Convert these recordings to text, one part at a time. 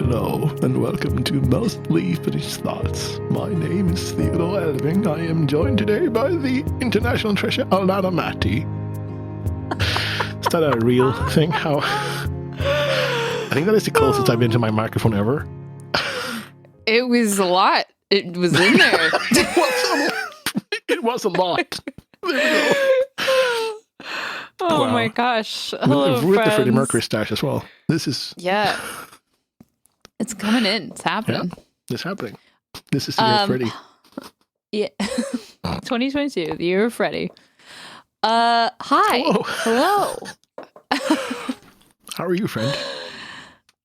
Hello, and welcome to Mostly Finished Thoughts. My name is Theodor Elfving. I am joined today by the international treasure, Alanna Matty. Is that a real thing? How? I think that is the closest I've been to my microphone ever. It was a lot. It was in there. It was a lot. There we go. Oh my gosh. Hello, with friends. the Freddie Mercury stash as well. This is... Yeah. It's coming in. It's happening. Yeah, it's happening. This is the year of Freddie. Yeah. 2022, the year of Freddie. Hi. Hello. How are you, friend?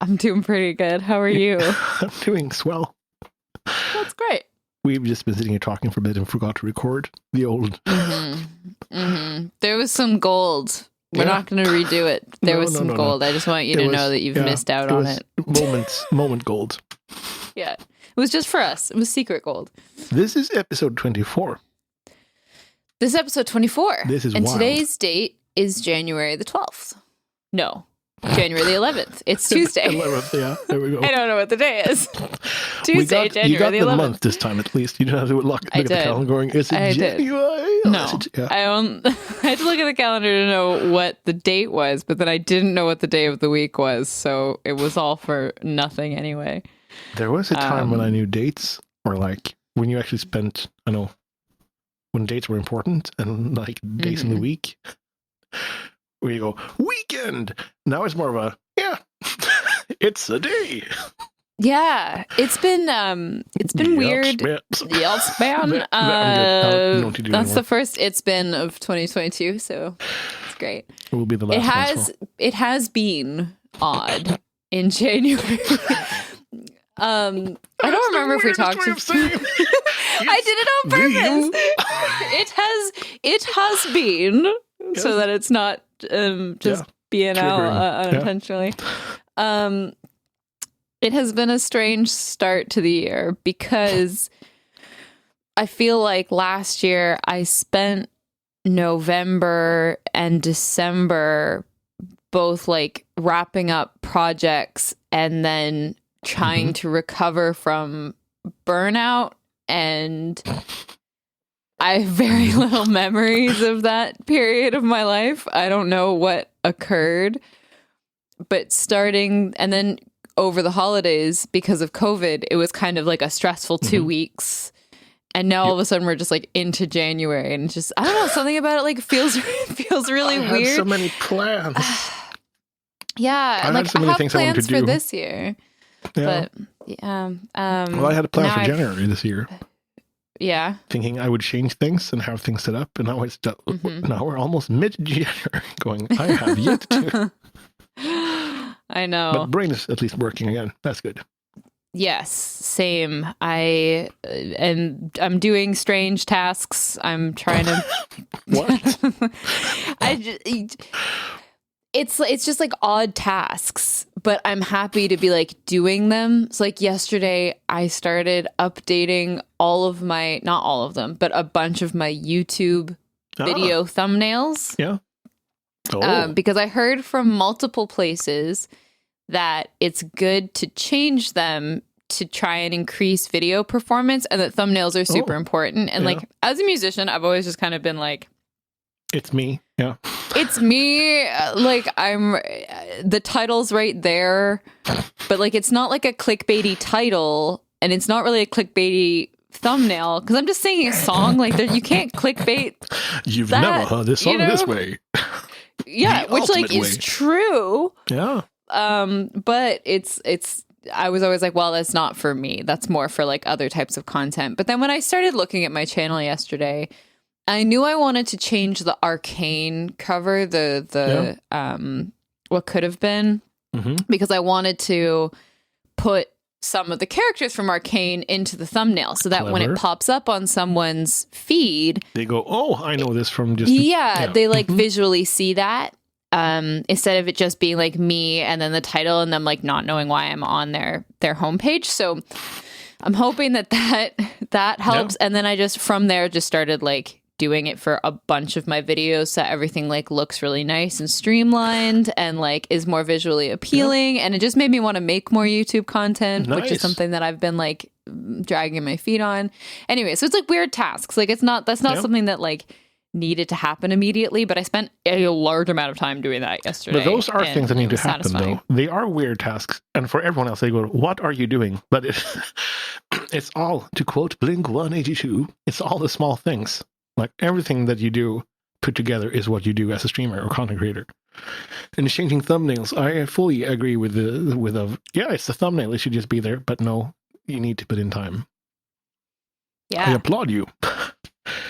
I'm doing pretty good. How are you? I'm doing swell. That's great. We've just been sitting here talking for a bit and forgot to record the old... There was some gold. We're not going to redo it. There was some gold. I just want you to know that you've missed out on it. Moment gold. Yeah. It was just for us. It was secret gold. This is episode 24. This is episode 24. This is and wild. Today's date is January the 12th. No. January the 11th. It's Tuesday. 11th, yeah. There we go. I don't know what the day is. Tuesday, January you got the 11th. the month this time, at least. You didn't have to look at the calendar going, is it January? No. Yeah. I had to look at the calendar to know what the date was, but then I didn't know what the day of the week was, so it was all for nothing anyway. There was a time when I knew dates, or like when you actually spent, I know, when dates were important, and like days in the week, where you go, weekend! Now it's more of a, it's a day. Yeah, it's been weird. Yes, man. That's the first it's been of 2022, so it's great. It will be the last. It has been odd in January. I don't remember if we talked. I did it on purpose. It has been, so that it's not just being out unintentionally. It has been a strange start to the year because I feel like last year I spent November and December both like wrapping up projects and then trying to recover from burnout, and I have very little memories of that period of my life. I don't know what occurred, but starting and then over the holidays, because of COVID, it was kind of like a stressful 2 weeks. And now all of a sudden we're just like into January, and it's just, I don't know, something about it like feels really weird. I had so many plans. Yeah. I had so many things I wanted to do for this year. Yeah. But yeah. Well, I had a plan for January this year. Yeah. Thinking I would change things and have things set up, and now it's now we're almost mid-January going, I have yet to. I know. But brain is at least working again. That's good. Yes, same. I'm doing strange tasks. I'm trying to What? It's just like odd tasks, but I'm happy to be like doing them. So like yesterday I started updating not all of them, but a bunch of my YouTube video thumbnails. Yeah. Oh. Because I heard from multiple places that it's good to change them to try and increase video performance, and that thumbnails are super important. And like, as a musician, I've always just kind of been like, it's me. Yeah. It's me. Like, the title's right there, but like, it's not like a clickbaity title, and it's not really a clickbaity thumbnail, because I'm just singing a song. Like, you can't clickbait. You've never heard this song this way. Yeah, which like is true. Yeah. But it's I was always like, well, that's not for me. That's more for like other types of content. But then when I started looking at my channel yesterday, I knew I wanted to change the arcane cover, the what could have been, because I wanted to put some of the characters from Arcane into the thumbnail, so that when it pops up on someone's feed, they go, oh, I know this from just... they like visually see that, instead of it just being like me and then the title and them like not knowing why I'm on their homepage. So I'm hoping that helps. And then I just from there just started like doing it for a bunch of my videos so everything like looks really nice and streamlined and like is more visually appealing. And it just made me want to make more YouTube content, which is something that I've been like dragging my feet on. Anyway, so it's like weird tasks. Like that's not something that like needed to happen immediately, but I spent a large amount of time doing that yesterday. But those are things that need to happen, though. They are weird tasks. And for everyone else, they go, what are you doing? But it's all, to quote Blink-182, it's all the small things. Like everything that you do put together is what you do as a streamer or content creator. And changing thumbnails, I fully agree with it's the thumbnail, it should just be there. But no, you need to put in time. Yeah. I applaud you.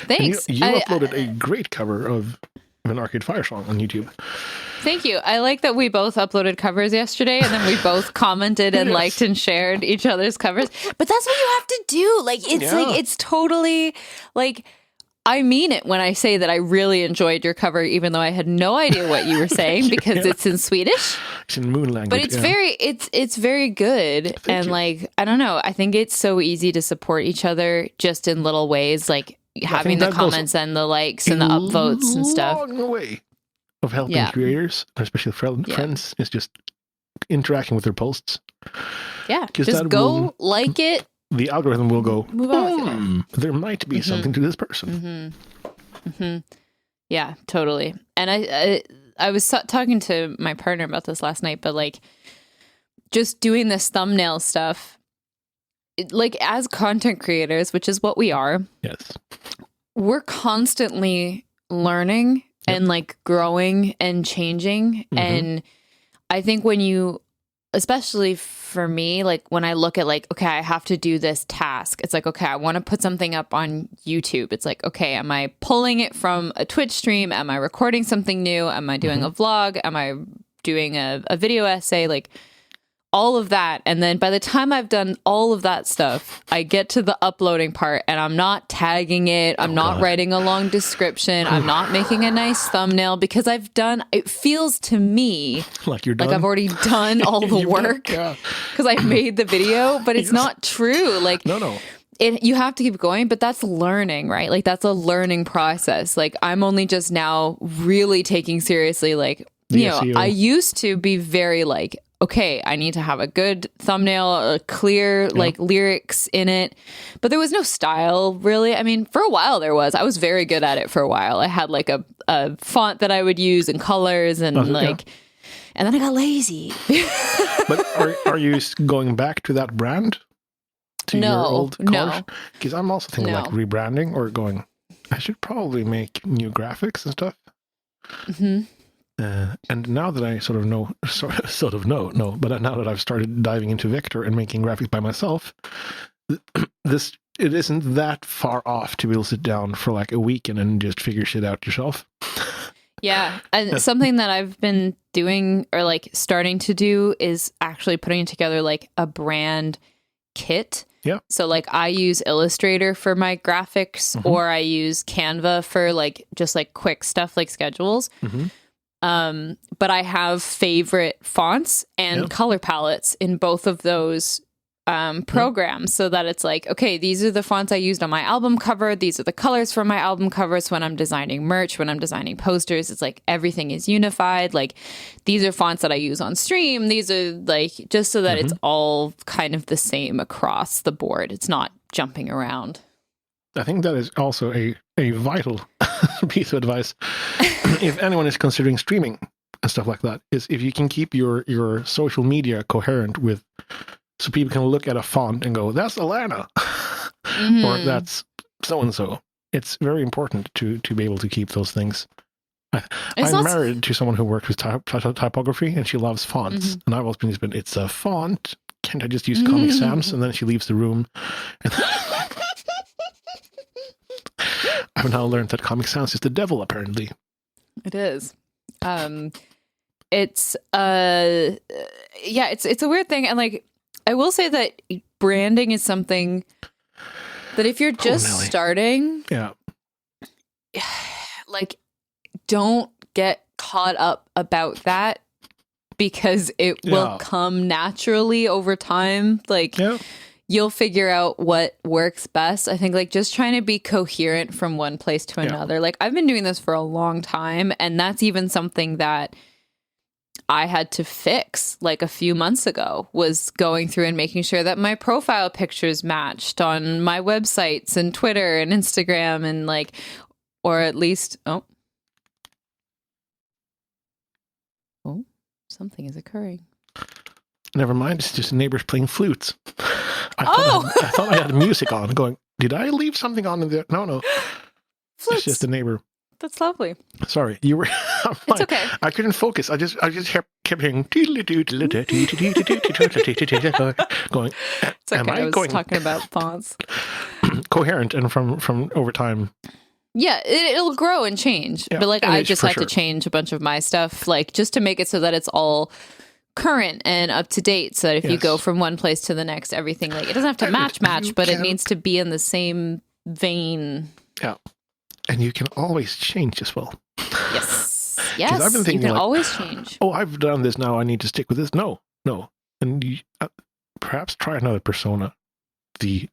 Thanks. You uploaded a great cover of an Arcade Fire song on YouTube. Thank you. I like that we both uploaded covers yesterday and then we both commented and liked and shared each other's covers. But that's what you have to do. Like, it's totally like, I mean it when I say that I really enjoyed your cover, even though I had no idea what you were saying because it's in Swedish. It's in moon language. But it's very good. Thank you. Like, I don't know. I think it's so easy to support each other just in little ways, like having the comments and the likes and the upvotes and stuff. A long way of helping creators, especially friends, is just interacting with their posts. Yeah, just go like it. The algorithm will go, there might be something to this person. Yeah, totally. And I was talking to my partner about this last night, but like just doing this thumbnail stuff, like as content creators, which is what we are. Yes. We're constantly learning and like growing and changing. And I think when you, especially for me, like when I look at like, okay, I have to do this task. It's like, okay, I want to put something up on YouTube. It's like, okay, am I pulling it from a Twitch stream? Am I recording something new? Am I doing a vlog? Am I doing a video essay? Like all of that. And then by the time I've done all of that stuff, I get to the uploading part and I'm not tagging it. I'm not writing a long description. I'm not making a nice thumbnail because it feels to me like you're done. Like I've already done all the work because I made the video, but it's not true. Like, no. You have to keep going, but that's learning, right? Like that's a learning process. Like I'm only just now really taking seriously, like, you know, I used to be very like, okay, I need to have a good thumbnail, clear like lyrics in it. But there was no style really. I mean, for a while there was. I was very good at it for a while. I had like a font that I would use and colors and and then I got lazy. But are you going back to that brand? To your old colors? Because I'm also thinking like rebranding or going, I should probably make new graphics and stuff. And now that I but now that I've started diving into Vector and making graphics by myself, it isn't that far off to be able to sit down for like a weekend and just figure shit out yourself. Yeah. And something that I've been doing or like starting to do is actually putting together like a brand kit. Yeah. So like I use Illustrator for my graphics or I use Canva for like just like quick stuff like schedules. But I have favorite fonts and color palettes in both of those programs so that it's like, okay, these are the fonts I used on my album cover. These are the colors for my album covers when I'm designing merch, when I'm designing posters. It's like everything is unified. Like these are fonts that I use on stream. These are like just so that it's all kind of the same across the board. It's not jumping around. I think that is also a vital piece of advice if anyone is considering streaming and stuff like that, is if you can keep your social media coherent with, so people can look at a font and go, that's Alanna, or that's so-and-so. It's very important to be able to keep those things. I'm married to someone who works with typography, and she loves fonts. And I've always been, it's a font. Can't I just use Comic Sans? And then she leaves the room. And I've now learned that Comic Sans is the devil, apparently. It is. It's a weird thing. And like, I will say that branding is something that if you're just starting, like, don't get caught up about that because it will come naturally over time. Like, you'll figure out what works best. I think like just trying to be coherent from one place to another. Like I've been doing this for a long time, and that's even something that I had to fix like a few months ago, was going through and making sure that my profile pictures matched on my websites and Twitter and Instagram, and like, or at least, something is occurring. Never mind, it's just neighbors playing flutes. I thought I had music on, going, did I leave something on in there? No. Flutes. It's just a neighbor. That's lovely. Sorry, you were. It's okay. I couldn't focus. I just kept hearing going. It's okay. I was talking about fonts. Coherent, and from over time. Yeah, it'll grow and change. Yeah, but like I just had to change a bunch of my stuff, like just to make it so that it's all current and up to date, so that if you go from one place to the next, everything, like, it doesn't have to match, but it needs to be in the same vein. Yeah. And you can always change as well. Yes. I've been thinking, you can always change. Oh, I've done this now, I need to stick with this. No. And you, perhaps try another persona, the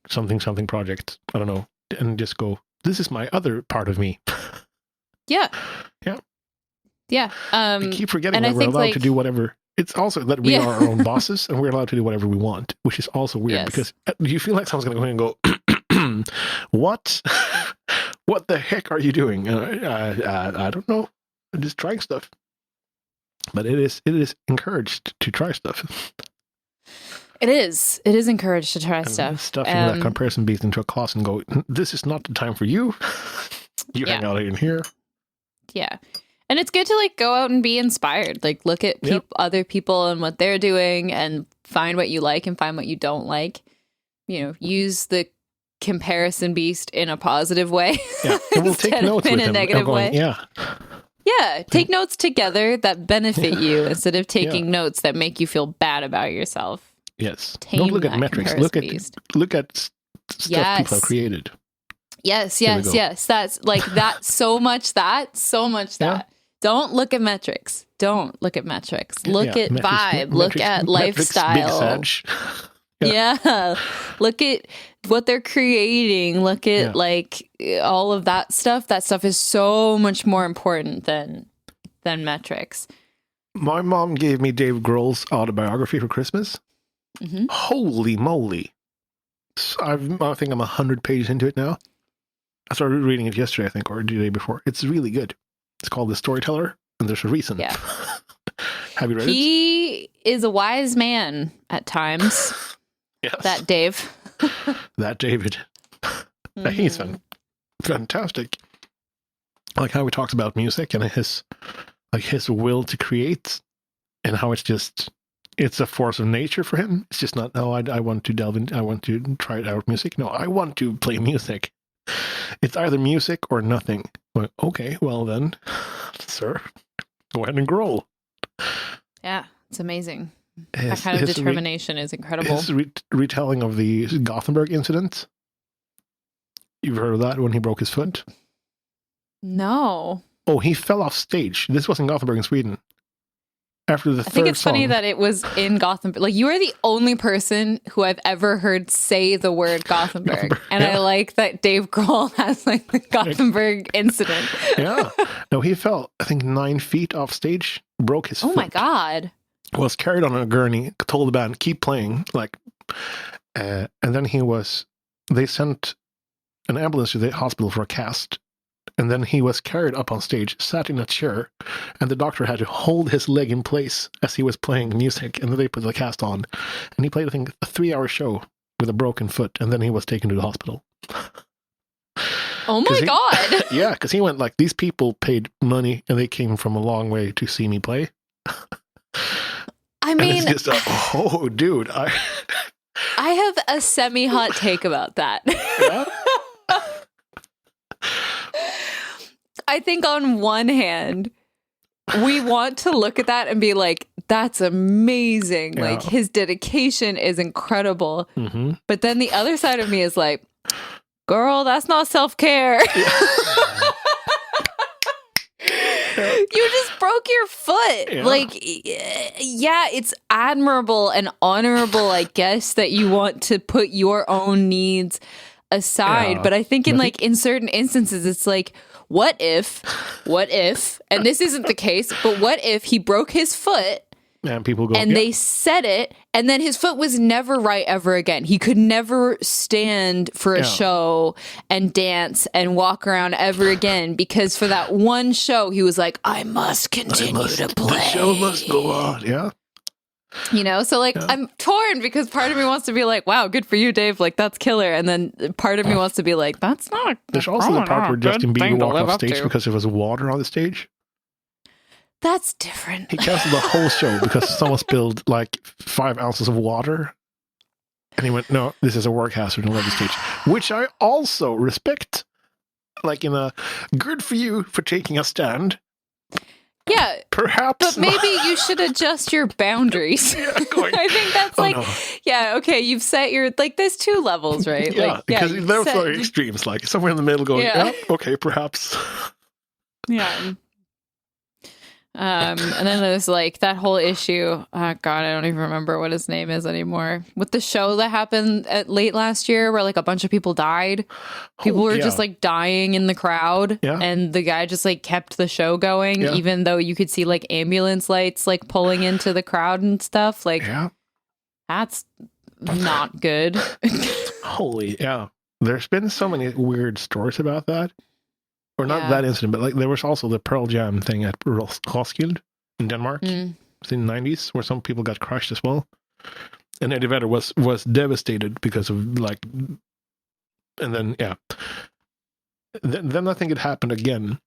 something project, I don't know, and just go, this is my other part of me. Yeah. We keep forgetting that we're allowed to do whatever. It's also that we are our own bosses, and we're allowed to do whatever we want, which is also weird, because you feel like someone's going to go in and go, what? What the heck are you doing? I don't know. I'm just trying stuff. But it is encouraged to try stuff. It is encouraged to try stuff. Stuffing that comparison beast into a class and go, this is not the time for you. You hang out in here. Yeah. And it's good to like go out and be inspired. Like look at other people and what they're doing, and find what you like and find what you don't like. You know, use the comparison beast in a positive way. Yeah, and we'll take notes in with a negative way. Yeah, take notes together that benefit you, instead of taking notes that make you feel bad about yourself. Yes. Don't look at metrics. Look at stuff people have created. Yes. That's like that. So much that. Don't look at metrics. Look at metrics. Look at vibe. Look at lifestyle. Look at what they're creating. Look at like all of that stuff. That stuff is so much more important than metrics. My mom gave me Dave Grohl's autobiography for Christmas. Mm-hmm. Holy moly. I think I'm 100 pages into it now. I started reading it yesterday, I think, or the day before. It's really good. It's called The Storyteller, and there's a reason. Yeah. Have you read it? He is a wise man at times. Yes. That Dave. That David. Mm-hmm. He's fantastic. Like how he talks about music and his will to create, and how it's a force of nature for him. It's just not, I want to delve in, I want to try it out music. No, I want to play music. It's either music or nothing. Well, okay, well then, sir, go ahead and grow. Yeah, it's amazing. That kind of determination is incredible. His retelling of the Gothenburg Incident. You've heard of that, when he broke his foot? No. Oh, he fell off stage. This was in Gothenburg in Sweden. After the third song. I think it's funny that it was in Gothenburg. Like, you are the only person who I've ever heard say the word Gothenburg. And I like that Dave Grohl has like the Gothenburg Incident. Yeah. No, he fell, I think, 9 feet off stage, broke his foot. Oh my God. Was carried on a gurney, told the band, keep playing. And then they sent an ambulance to the hospital for a cast. And then he was carried up on stage, sat in a chair, and the doctor had to hold his leg in place as he was playing music, and then they put the cast on. And he played, I think, a 3-hour show with a broken foot, and then he was taken to the hospital. Oh my God! Yeah, because he went like, these people paid money, and they came from a long way to see me play. I mean... It's just oh, dude. I have a semi-hot take about that. Yeah? I think on one hand, we want to look at that and be like, that's amazing. Yeah. Like, his dedication is incredible. Mm-hmm. But then the other side of me is like, girl, that's not self-care. Yeah. You just broke your foot. Yeah. Like, yeah, it's admirable and honorable, I guess, that you want to put your own needs aside. Yeah. But I think in certain instances, it's like, what if, and this isn't the case, but what if he broke his foot And people go, and they said it, and then his foot was never right ever again. He could never stand for a show and dance and walk around ever again, because for that one show, he was like, I must continue to play. The show must go on. Yeah. You know, so like I'm torn, because part of me wants to be like, wow, good for you, Dave. Like, that's killer. And then part of me wants to be like, that's not. There's also the part where Justin Bieber walked off stage to. because there was water on the stage. That's different. He canceled the whole show because someone spilled like 5 ounces of water. And he went, no, this is a work hazard and left the stage. Which I also respect. Like in a, good for you for taking a stand. Yeah. Perhaps. But maybe you should adjust your boundaries. I think that's yeah, okay, you've set your, like, there's 2 levels, right? Yeah, like, because they're very extremes. Like somewhere in the middle going, okay, perhaps. Yeah. And then there's like that whole issue. Oh God, I don't even remember what his name is anymore. With the show that happened late last year, where like a bunch of people died. People were just like dying in the crowd, and the guy just like kept the show going, even though you could see like ambulance lights like pulling into the crowd and stuff. Like, that's not good. Holy, There's been so many weird stories about that. Or not that incident, but like there was also the Pearl Jam thing at Roskilde in Denmark. It was in the 90s, where some people got crushed as well. And Eddie Vedder was devastated because of like, and then then I think it happened again.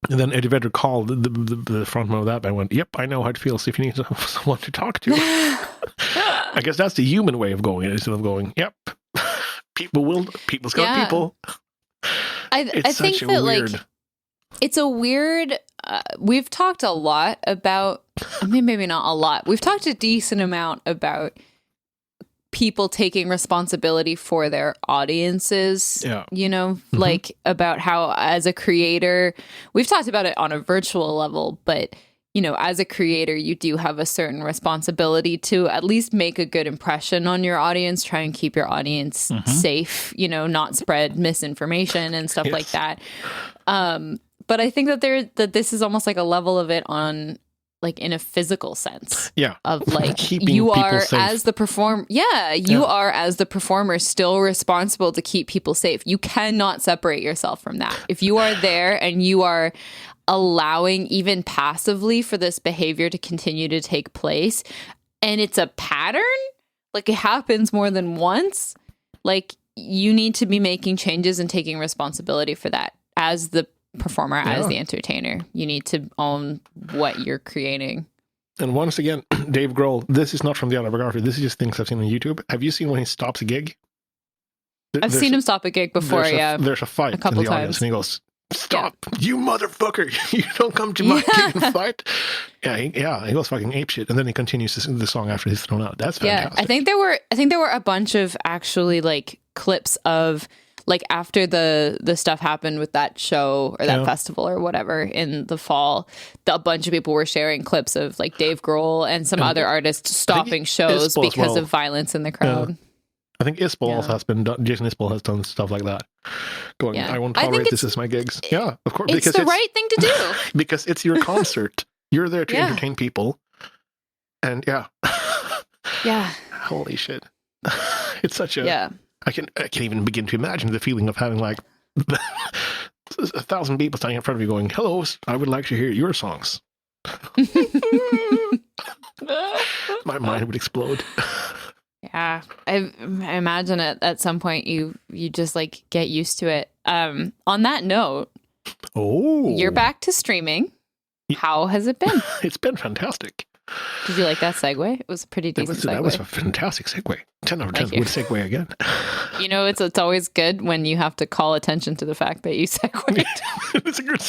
And then Eddie Vedder called the frontman of that band and went, yep, I know how it feels if you need someone to talk to. I guess that's the human way of going, instead of going, yep, people's got people. I think that weird, like, it's a weird, we've talked a lot about, I mean, maybe not a lot. We've talked a decent amount about people taking responsibility for their audiences, you know, like about how as a creator, we've talked about it on a virtual level, but you know, as a creator, you do have a certain responsibility to at least make a good impression on your audience, try and keep your audience safe, you know, not spread misinformation and stuff like that. But I think that this is almost like a level of it on, like, in a physical sense. Yeah. Of like, you are as the performer. Yeah. You are as the performer still responsible to keep people safe. You cannot separate yourself from that. If you are there and you are allowing even passively for this behavior to continue to take place, and it's a pattern, like it happens more than once, like you need to be making changes and taking responsibility for that as the performer, as the entertainer. You need to own what you're creating. And once again, Dave Grohl, this is not from the autobiography, this is just things I've seen on YouTube. Have you seen when he stops a gig? I've seen him stop a gig before. There's a fight a couple in the times, audience, and he goes, stop, you motherfucker, you don't come to my gig and fight. He goes fucking apeshit, and then he continues the song after he's thrown out. That's fantastic. I think there were a bunch of actually like clips of like after the stuff happened with that show or that festival or whatever in the fall, a bunch of people were sharing clips of like Dave Grohl and some other artists stopping shows because of violence in the crowd. I think Isbell also has been done. Jason Isbell has done stuff like that. Going, I won't tolerate this as my gigs. Yeah, of course. It's the right thing to do. Because it's your concert. You're there to entertain people. And holy shit. It's such a... I can't even begin to imagine the feeling of having like 1,000 people standing in front of you going, hello, I would like to hear your songs. My mind would explode. Yeah, I imagine at some point you just like get used to it. On that note, you're back to streaming. How has it been? It's been fantastic. Did you like that segue? It was a pretty decent segue. That was a fantastic segue. 10 out of 10 would segue again. You know, it's always good when you have to call attention to the fact that you segued. It's a good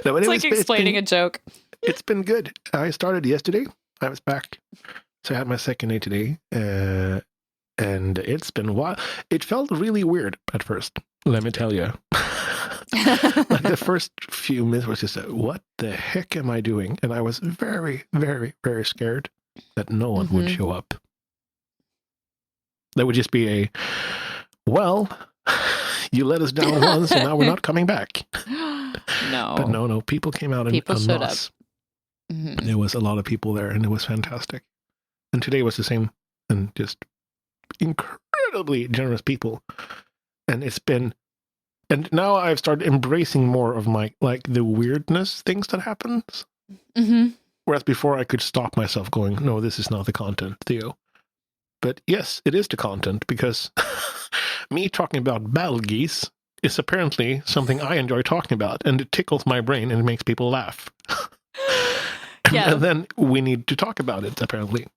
It's like explaining a joke. It's been good. I started yesterday. I was back. So I had my second day today. And it's been a while. It felt really weird at first, let me tell you. Like the first few minutes was just, what the heck am I doing? And I was very, very, very scared that no one would show up. That would just be well, you let us down once and now we're not coming back. No. But no, people came out people and showed up. There was a lot of people there and it was fantastic. And today was the same, and just incredibly generous people. And and now I've started embracing more of my, like, the weirdness things that happens. Whereas before I could stop myself going, no, this is not the content, Theo. But yes, it is the content, because me talking about battle geese is apparently something I enjoy talking about, and it tickles my brain and it makes people laugh. Yeah. And then we need to talk about it, apparently.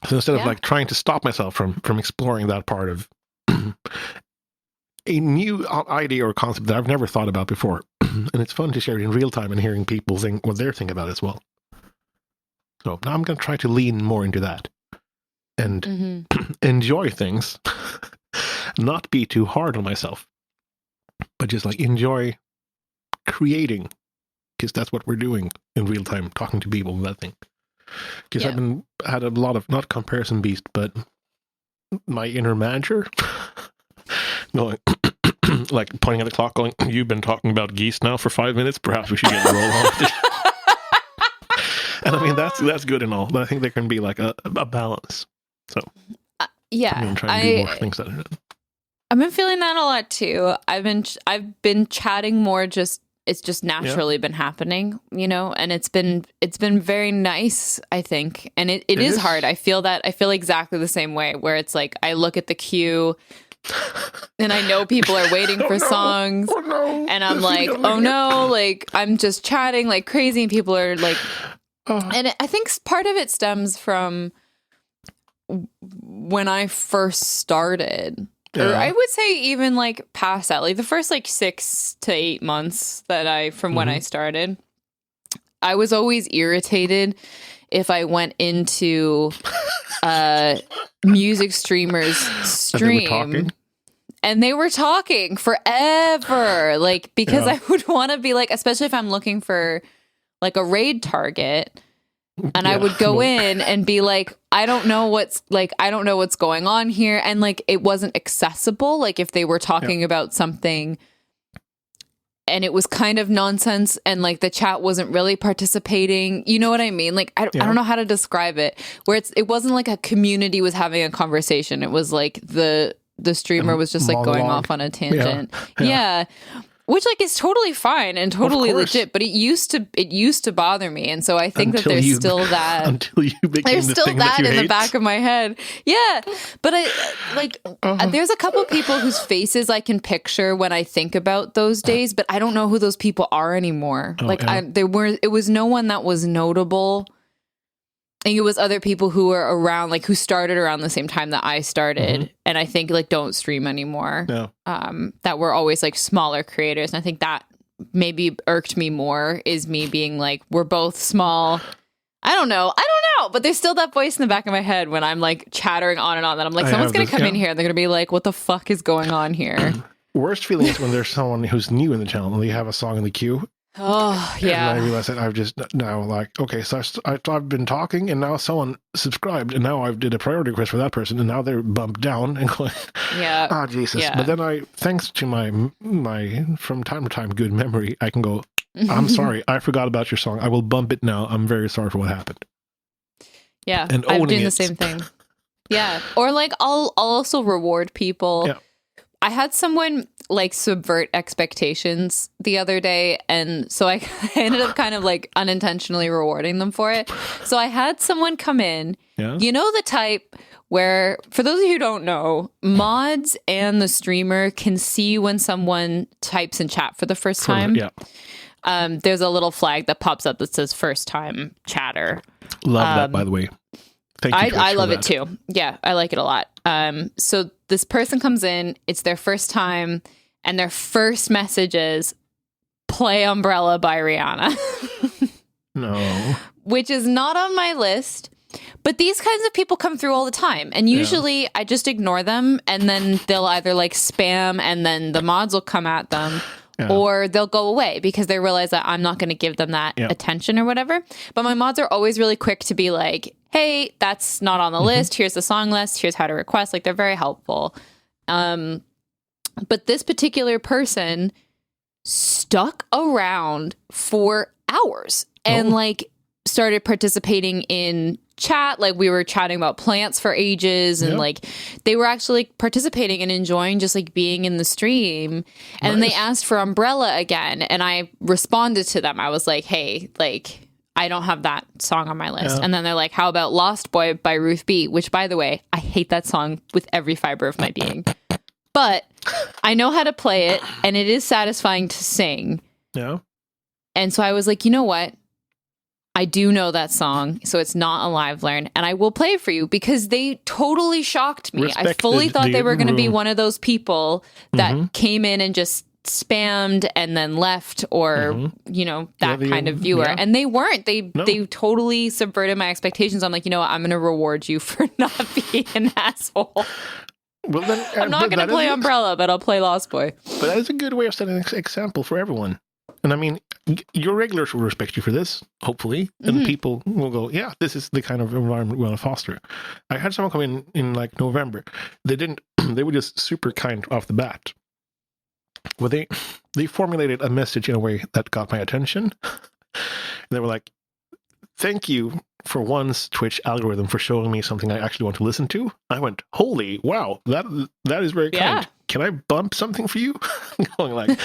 So instead of like trying to stop myself from exploring that part of a new idea or concept that I've never thought about before. And it's fun to share it in real time and hearing people think what they're thinking about as well. So now I'm going to try to lean more into that and enjoy things, not be too hard on myself, but just like enjoy creating, because that's what we're doing in real time, talking to people and that thing. Because I've had a lot of, not comparison beast, but my inner manager going, like pointing at the clock going, you've been talking about geese now for 5 minutes, perhaps we should get a roll on with it. And I mean, that's good and all, but I think there can be like a balance. So I'm going to try and do more things that I've been feeling that a lot too. I've been chatting more, it's just naturally been happening, and it's been very nice, I think. And it is hard. I feel exactly the same way, where it's like I look at the queue and I know people are waiting for songs and I'm like, oh no, like I'm just chatting like crazy and people are like, and I think part of it stems from when I first started. Or I would say even like past that, like the first like 6 to 8 months from when I started, I was always irritated if I went into music streamers stream and they were talking forever, like, because I would want to be like, especially if I'm looking for like a raid target. And I would go in and be like, I don't know what's going on here. And like, it wasn't accessible. Like if they were talking about something and it was kind of nonsense and like the chat wasn't really participating, you know what I mean? Like, I don't know how to describe it, where it wasn't like a community was having a conversation. It was like the streamer was just like going off on a tangent. Yeah. Which like is totally fine and totally legit, but it used to bother me, and so I think that there's still that until you became there's still that in the back of my head. Yeah, but there's a couple people whose faces I can picture when I think about those days, but I don't know who those people are anymore. It was no one that was notable. I think it was other people who were around, like who started around the same time that I started, and I think like don't stream anymore. No. That were always like smaller creators, and I think that maybe irked me more, is me being like, we're both small. I don't know, but there's still that voice in the back of my head when I'm like chattering on and on that I'm like, someone's gonna come in here and they're gonna be like, what the fuck is going on here? Worst feeling is when there's someone who's new in the channel and they have a song in the queue. Oh, yeah. And I realized that I've just now like, okay, so I've been talking and now someone subscribed and now I did a priority request for that person and now they're bumped down and going, Jesus. Yeah. But then thanks to my from time to time good memory, I can go, I'm sorry, I forgot about your song. I will bump it now. I'm very sorry for what happened. Yeah. And I'm doing the same thing. Yeah. Or like, I'll also reward people. Yeah. I had someone like subvert expectations the other day, and so I ended up kind of like unintentionally rewarding them for it. So I had someone come in, you know, the type where, for those of you who don't know, mods and the streamer can see when someone types in chat for the first time. Yeah. There's a little flag that pops up that says first time chatter. Love that, by the way. Thank you. I love it too. Yeah, I like it a lot. So this person comes in, it's their first time, and their first message is "Play Umbrella" by Rihanna. No. Which is not on my list, but these kinds of people come through all the time, and usually I just ignore them, and then they'll either like spam, and then the mods will come at them, or they'll go away because they realize that I'm not going to give them that attention or whatever. But my mods are always really quick to be like, hey, that's not on the list. Here's the song list. Here's how to request. Like, they're very helpful. But this particular person stuck around for hours and like started participating in chat. Like, we were chatting about plants for ages, and like they were actually participating and enjoying just like being in the stream. And then they asked for Umbrella again, and I responded to them. I was like, hey, like, I don't have that song on my list. And then they're like, how about Lost Boy by Ruth B, which, by the way, I hate that song with every fiber of my being. But I know how to play it, and it is satisfying to sing. Yeah. And so I was like, you know what? I do know that song, so it's not a live learn, and I will play it for you, because they totally shocked me. I fully thought they were going to be one of those people that came in and just spammed and then left, or you know, that kind of viewer. And they weren't. They totally subverted my expectations. I'm like, you know what? I'm going to reward you for not being an asshole. Well, then, I'm not going to play Umbrella, but I'll play Lost Boy. But that is a good way of setting an example for everyone. And I mean, your regulars will respect you for this, hopefully. And people will go, yeah, this is the kind of environment we want to foster. I had someone come in like November. They were just super kind off the bat. Well, they formulated a message in a way that got my attention. They were like, thank you for once, Twitch algorithm, for showing me something I actually want to listen to. I went, holy, wow, that is very kind. Can I bump something for you? Going like,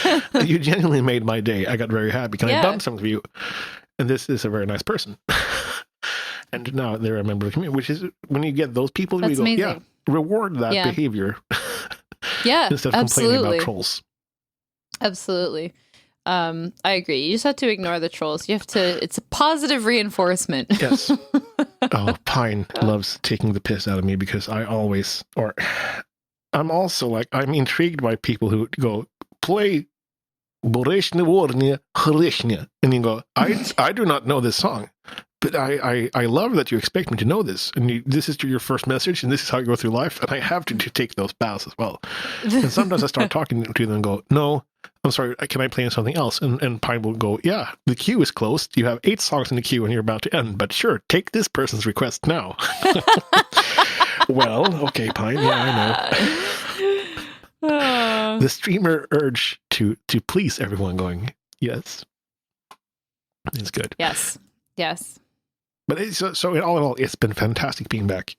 you genuinely made my day. I got very happy. Can I bump something for you? And this is a very nice person. And now they're a member of the community, which is, when you get those people, we go, amazing. Reward that behavior. Instead of complaining about trolls. Absolutely. I agree. You just have to ignore the trolls. You have to, it's a positive reinforcement. Yes. Oh, Pine loves taking the piss out of me, because I'm also like, I'm intrigued by people who go, play Boreshne Vorne Hreshne. And you go, I do not know this song, but I love that you expect me to know this. And this is your first message, and this is how you go through life. And I have to take those bows as well. And sometimes I start talking to them and go, no, I'm sorry, can I play something else? And Pine will go, yeah, the queue is closed. You have 8 songs in the queue and you're about to end. But sure, take this person's request now. Well, okay, Pine, yeah, I know. The streamer urge to please everyone, going, yes. It's good. Yes. But so in all, it's been fantastic being back.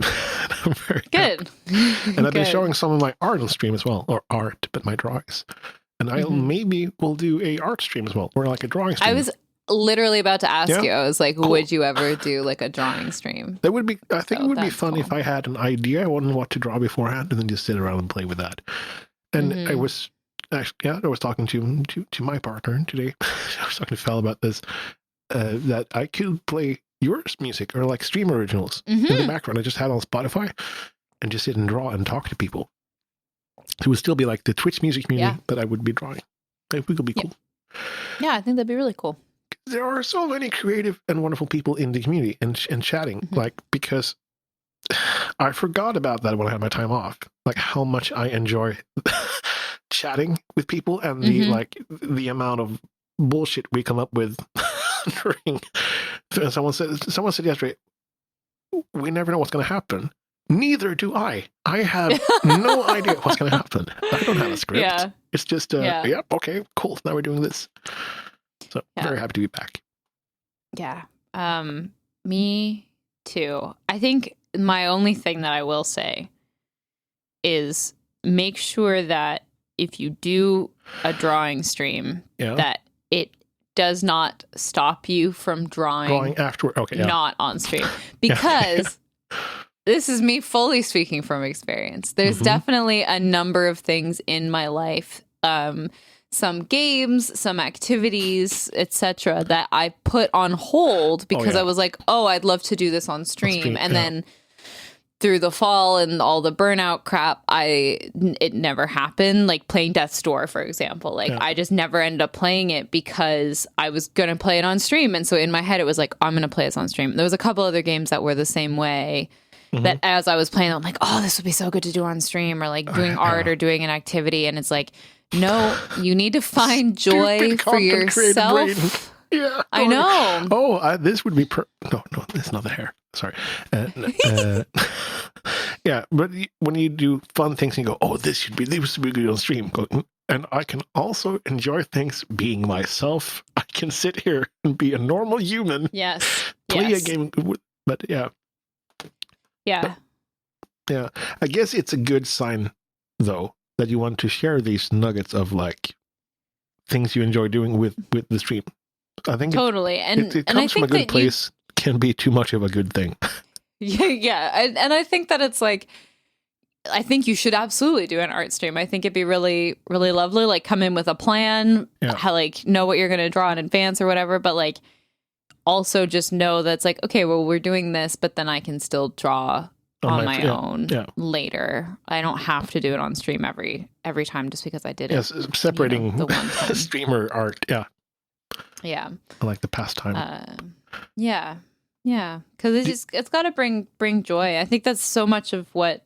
I'm very good. And I've been showing some of my art on stream as well, or art, but my drawings. And I maybe will do a art stream as well, or like a drawing stream. I was literally about to ask you. I was like, would you ever do like a drawing stream? That would be. I think it would be fun if I had an idea. I wouldn't know what to draw beforehand, and then just sit around and play with that. And I was actually, I was talking to my partner today. I was talking to Fel about this. That I could play your music or like stream originals in the background. I just had on Spotify and just sit and draw and talk to people. It would still be like the Twitch music community, but I would be drawing. I think it would be cool. Yeah, I think that'd be really cool. There are so many creative and wonderful people in the community and chatting, like, because I forgot about that when I had my time off, like how much I enjoy chatting with people and the amount of bullshit we come up with. Someone said yesterday, we never know what's going to happen. Neither do I. I have no idea what's going to happen. I don't have a script. Yeah. It's just, okay, cool. Now we're doing this. So very happy to be back. Yeah. Me too. I think my only thing that I will say is make sure that if you do a drawing stream, that it does not stop you from drawing afterward. Okay, not on stream. Because this is me fully speaking from experience. There's definitely a number of things in my life, some games, some activities, etc., that I put on hold because I was like, oh, I'd love to do this on stream. And then through the fall and all the burnout crap, it never happened. Like playing Death's Door, for example. Like I just never ended up playing it because I was going to play it on stream. And so in my head, it was like, I'm going to play this on stream. There was a couple other games that were the same way. That as I was playing, I'm like, oh, this would be so good to do on stream, or like doing art or doing an activity. And it's like, No, you need to find joy Stupid for content creator brain. yourself. Yeah. I know. Oh, this would be no, it's not the hair. Sorry. Yeah, but when you do fun things and you go, oh, this would be good on stream. Go, and I can also enjoy things being myself. I can sit here and be a normal human. Yes. Play a game. But yeah. Yeah. Yeah. I guess it's a good sign, though, that you want to share these nuggets of like things you enjoy doing with the stream. I think totally. it comes from a good place. Can be too much of a good thing. Yeah. And I think that it's like, I think you should absolutely do an art stream. I think it'd be really, really lovely. Like, come in with a plan, how, like, know what you're going to draw in advance or whatever. But like, also just know that it's like, okay, well, we're doing this, but then I can still draw on my own later. I don't have to do it on stream every time just because I did it. Yes, separating the one time. Streamer art. Yeah. Yeah. I like the pastime. Yeah. Yeah. Because it's got to bring joy. I think that's so much of what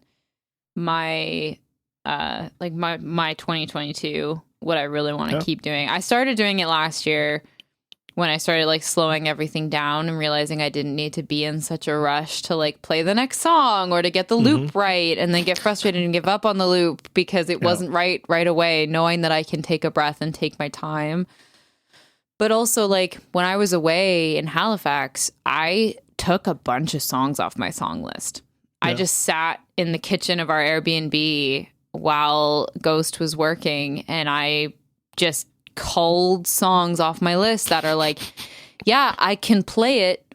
my 2022, what I really want to keep doing. I started doing it last year when I started like slowing everything down and realizing I didn't need to be in such a rush to like play the next song or to get the loop right and then get frustrated and give up on the loop because it wasn't right away, knowing that I can take a breath and take my time. But also, like, when I was away in Halifax, I took a bunch of songs off my song list. Yeah. I just sat in the kitchen of our Airbnb while Ghost was working, and I just culled songs off my list that are like, yeah, I can play it,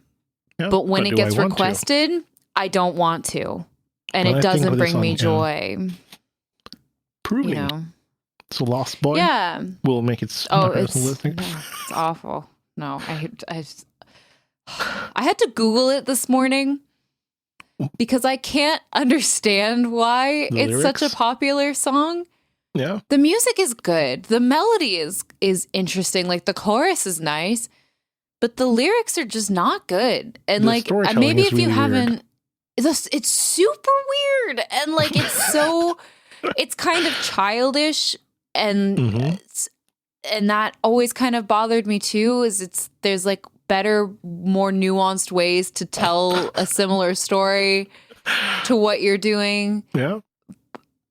but when it gets requested, I don't want to. And it doesn't bring me joy. Proving. You know? It's a Lost Boy. Yeah. We'll make it. It's awful. No, I had to Google it this morning because I can't understand why it's such a popular song. Yeah. The music is good. The melody is interesting. Like, the chorus is nice, but the lyrics are just not good. And like, maybe if you haven't, it's super weird. And like, it's so, it's kind of childish. And and that always kind of bothered me too, is there's like better, more nuanced ways to tell a similar story to what you're doing. Yeah.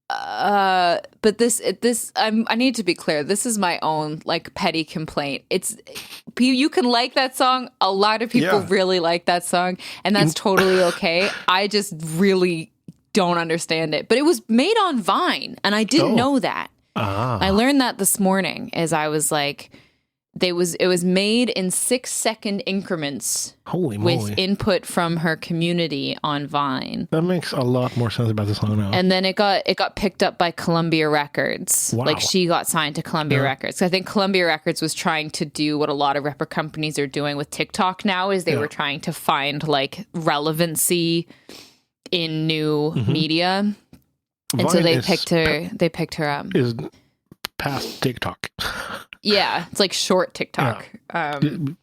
But I need to be clear. This is my own like petty complaint. It's you can like that song. A lot of people really like that song, and that's totally okay. I just really don't understand it. But it was made on Vine, and I didn't know that. I learned that this morning as I was like, it was made in 6-second increments. Holy moly. With input from her community on Vine. That makes a lot more sense about the song now. And then it got picked up by Columbia Records. Wow. Like, she got signed to Columbia Records. I think Columbia Records was trying to do what a lot of rapper companies are doing with TikTok now, is they were trying to find like relevancy in new media. And Vine, so they picked her up. Is past TikTok. Yeah, it's like short TikTok. Yeah. Did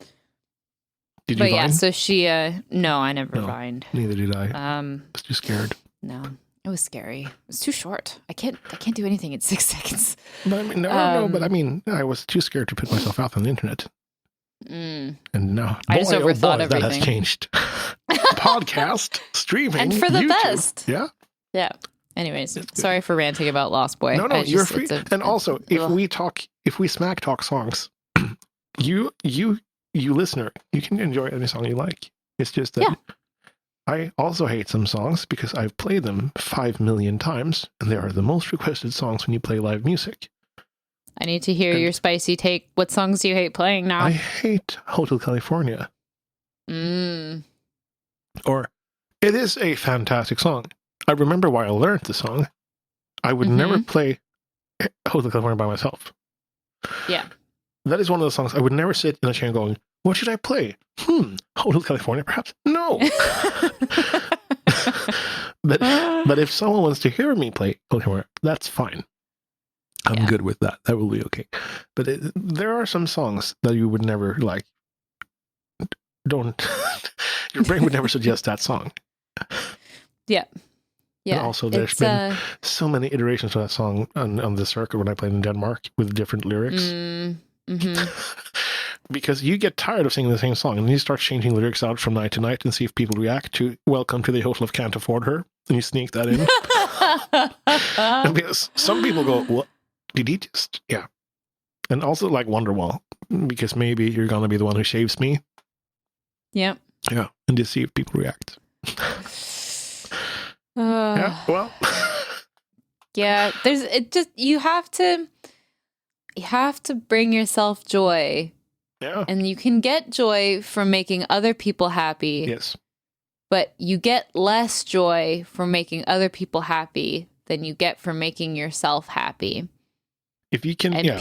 you But Vine? yeah, so she no, I never Vined. Neither did I. I was too scared. No. It was scary. It was too short. I can't do anything in 6 seconds. But I mean, no, but I mean, I was too scared to put myself out on the internet. And now, I just overthought everything. That has changed. Podcast, streaming, and for the YouTube. Best. Yeah. Yeah. Anyways, sorry for ranting about Lost Boy. No, you're free. And also, if we smack talk songs, you listener, you can enjoy any song you like. It's just that I also hate some songs because I've played them 5 million times, and they are the most requested songs when you play live music. I need to hear your spicy take. What songs do you hate playing now? I hate Hotel California. Or, it is a fantastic song. I remember why I learned the song. I would never play Hotel California by myself. Yeah. That is one of the songs I would never sit in a chair going, what should I play? Hotel California, perhaps? No. but if someone wants to hear me play Hotel California, that's fine. I'm good with that. That will be okay. But there are some songs that you would never like. Your brain would never suggest that song. Yeah. Yeah. And also, there's been so many iterations of that song on the circuit when I played in Denmark with different lyrics. Because you get tired of singing the same song, and you start changing lyrics out from night to night and see if people react to "Welcome to the Hotel of Can't Afford Her," and you sneak that in. And because some people go, "What did he just?" Yeah, and also like Wonderwall, because maybe you're gonna be the one who shaves me. Yeah. Yeah, and just see if people react. Yeah, well. Yeah, you have to bring yourself joy. Yeah. And you can get joy from making other people happy. Yes. But you get less joy from making other people happy than you get from making yourself happy. If you can, and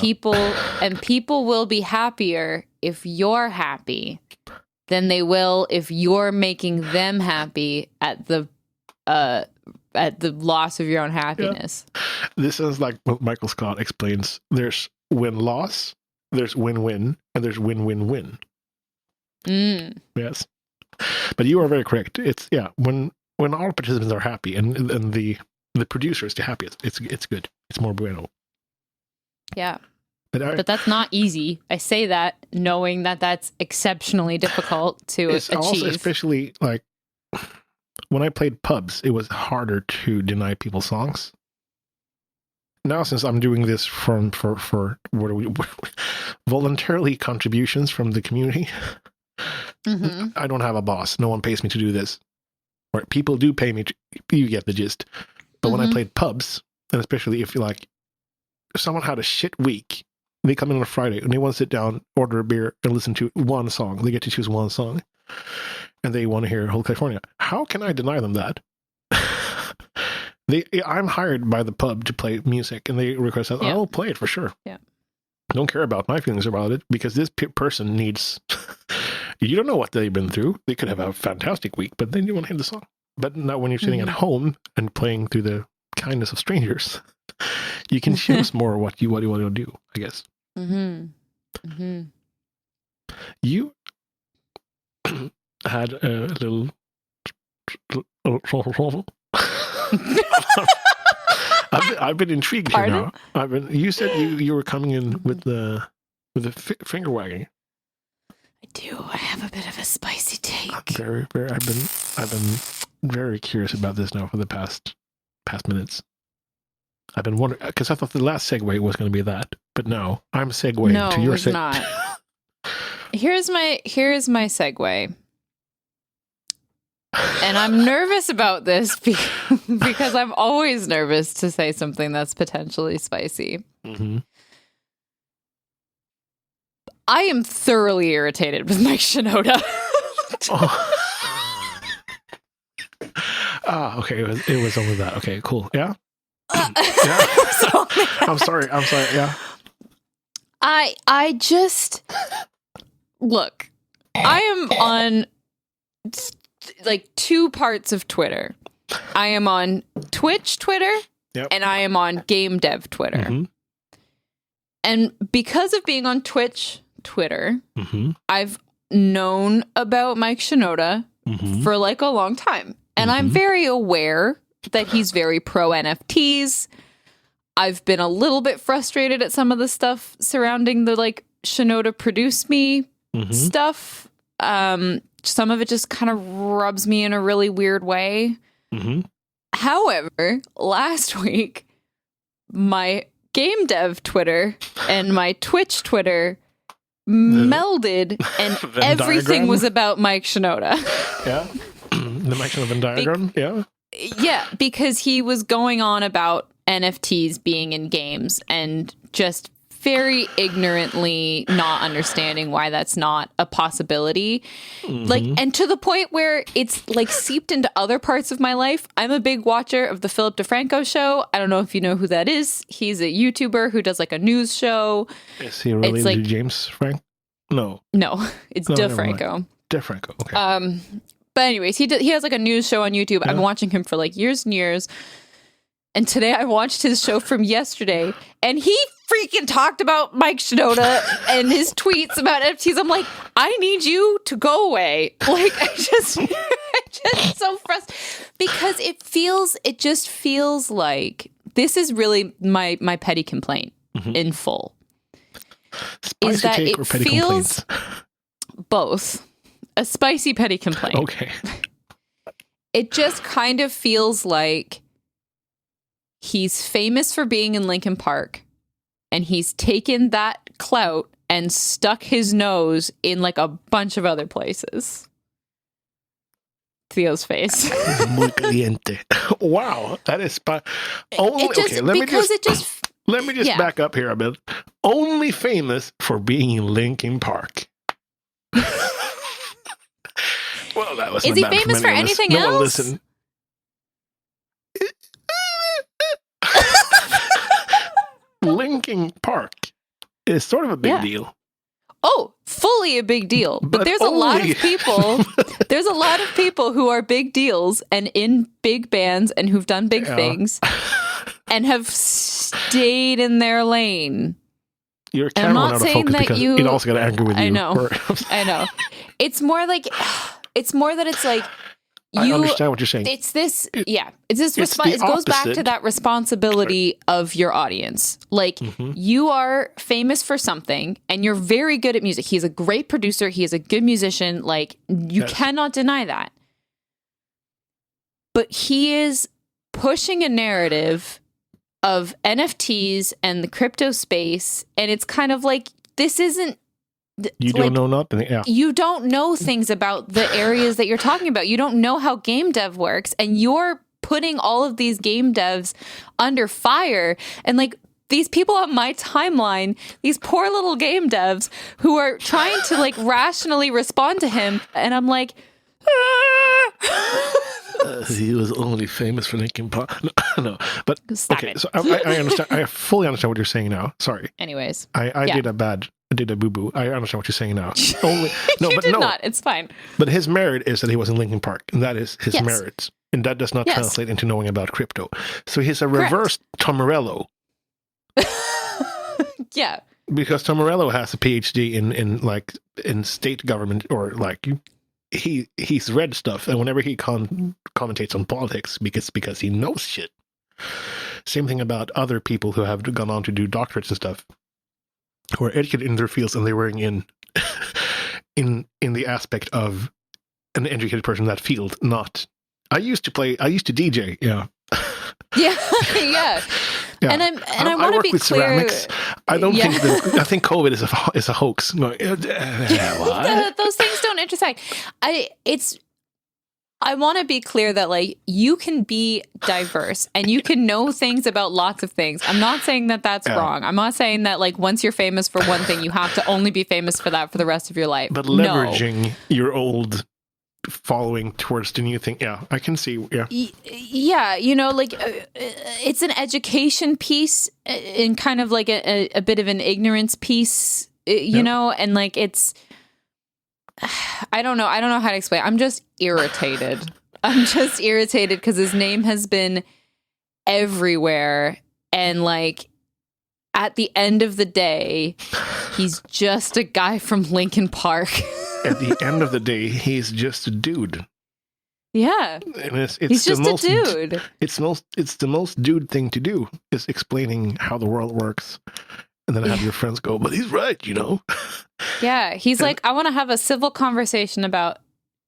people will be happier if you're happy than they will if you're making them happy at the loss of your own happiness. Yeah. This is like what Michael Scott explains. There's win-loss, there's win-win, and there's win-win-win. Yes. But you are very correct. It's, when all participants are happy and the producer is the happiest, it's good. It's more bueno. Yeah. But that's not easy. I say that knowing that that's exceptionally difficult to achieve. Also, especially like when I played pubs, it was harder to deny people songs. Now, since I'm doing this for voluntarily contributions from the community, I don't have a boss. No one pays me to do this. Right? People do pay me. You get the gist. But when I played pubs, and especially if someone had a shit week, they come in on a Friday and they want to sit down, order a beer, and listen to one song. They get to choose one song, and they want to hear Whole California. How can I deny them that? I'm hired by the pub to play music, and they request that. I'll play it for sure. Yeah. Don't care about my feelings about it, because this person needs. You don't know what they've been through. They could have a fantastic week, but then you want to hear the song. But now, when you're sitting at home and playing through the kindness of strangers, you can choose more what you want to do, I guess. You had a little. I've been intrigued here now. You said you were coming in with the finger wagging. I do. I have a bit of a spicy take. Very, very. I've been very curious about this now for the past minutes. I've been wondering, because I thought the last segue was going to be that, but no, I'm segueing to your segue. No, it's not. Here's my segue. And I'm nervous about this because I'm always nervous to say something that's potentially spicy. I am thoroughly irritated with Mike Shinoda. Okay. It was only that. Okay, cool. Yeah? Yeah. I'm sorry. Yeah. I just... Look, I am on... like two parts of Twitter. I am on Twitch Twitter, and I am on Game Dev Twitter. And because of being on Twitch Twitter, I've known about Mike Shinoda for like a long time. And I'm very aware that he's very pro NFTs. I've been a little bit frustrated at some of the stuff surrounding the like Shinoda Produce Me stuff. Some of it just kind of rubs me in a really weird way. However, last week, my Game Dev Twitter and my Twitch Twitter melded, and everything was about Mike Shinoda. Yeah. The Mike Shinoda Venn diagram. Yeah, because he was going on about NFTs being in games and just very ignorantly not understanding why that's not a possibility. Like, and to the point where it's like seeped into other parts of my life. I'm a big watcher of the Philip DeFranco show. I don't know if you know who that is. He's a YouTuber who does like a news show. Is he related to James Frank? No, it's DeFranco. DeFranco. Okay. But anyways, he has like a news show on YouTube. I've been watching him for like years and years. And today I watched his show from yesterday, and he freaking talked about Mike Shinoda and his tweets about NFTs. I'm like, I need you to go away. Like, I just so frustrated because it just feels like this is really my petty complaint in full. Spicy is that take it or petty feels complaints? both a spicy petty complaint. Okay. It just kind of feels like he's famous for being in Linkin Park, and he's taken that clout and stuck his nose in like a bunch of other places. Theo's face. Muy caliente. Wow, that is only okay. Let me just back up here a bit. Only famous for being in Linkin Park. Well, that was. Is he famous for anything else? No, listen. Linkin Park is sort of a big deal. Oh, fully a big deal. But there's a lot of people. There's a lot of people who are big deals and in big bands and who've done big things and have stayed in their lane. Your camera went out of focus because it also got angry with you. I know. I know. It's more like it's like I understand what you're saying. It's this, It's this. It goes back to that responsibility of your audience. Like you are famous for something, and you're very good at music. He's a great producer. He is a good musician. Like you cannot deny that. But he is pushing a narrative of NFTs and the crypto space, and it's kind of like this isn't. You don't know nothing. Yeah. You don't know things about the areas that you're talking about. You don't know how game dev works, and you're putting all of these game devs under fire. And like these people on my timeline, these poor little game devs who are trying to like rationally respond to him, and I'm like, he was only famous for Linkin Park. No, but Stop okay. it. So I understand. I fully understand what you're saying now. Sorry. Anyways, I did a boo-boo. I understand what you're saying now. You did not. It's fine. But his merit is that he was in Linkin Park, and that is his merit. And that does not translate into knowing about crypto. So he's a reverse Tom Morello. Yeah. Because Tom Morello has a PhD in state government, or like he's read stuff, and whenever he commentates on politics, because he knows shit. Same thing about other people who have gone on to do doctorates and stuff, who are educated in their fields, and they were in the aspect of an educated person in that field. Not, I used to DJ. Yeah. Yeah. And I want to be with clear. Ceramics. I don't think I think COVID is a hoax. Those things don't intersect. I want to be clear that like you can be diverse and you can know things about lots of things. I'm not saying that that's wrong. I'm not saying that like once you're famous for one thing, you have to only be famous for that for the rest of your life. But leveraging your old following towards the new thing. Yeah, I can see. Yeah. Yeah. You know, like it's an education piece and kind of like a bit of an ignorance piece, you know, and like it's, I don't know how to explain. I'm just irritated. Because his name has been everywhere. And like at the end of the day, he's just a guy from Linkin Park. At the end of the day, he's just a dude. Yeah. And he's just a dude. It's the most dude thing to do, is explaining how the world works. And then have your friends go, but he's right, you know? Yeah, he's like, I want to have a civil conversation about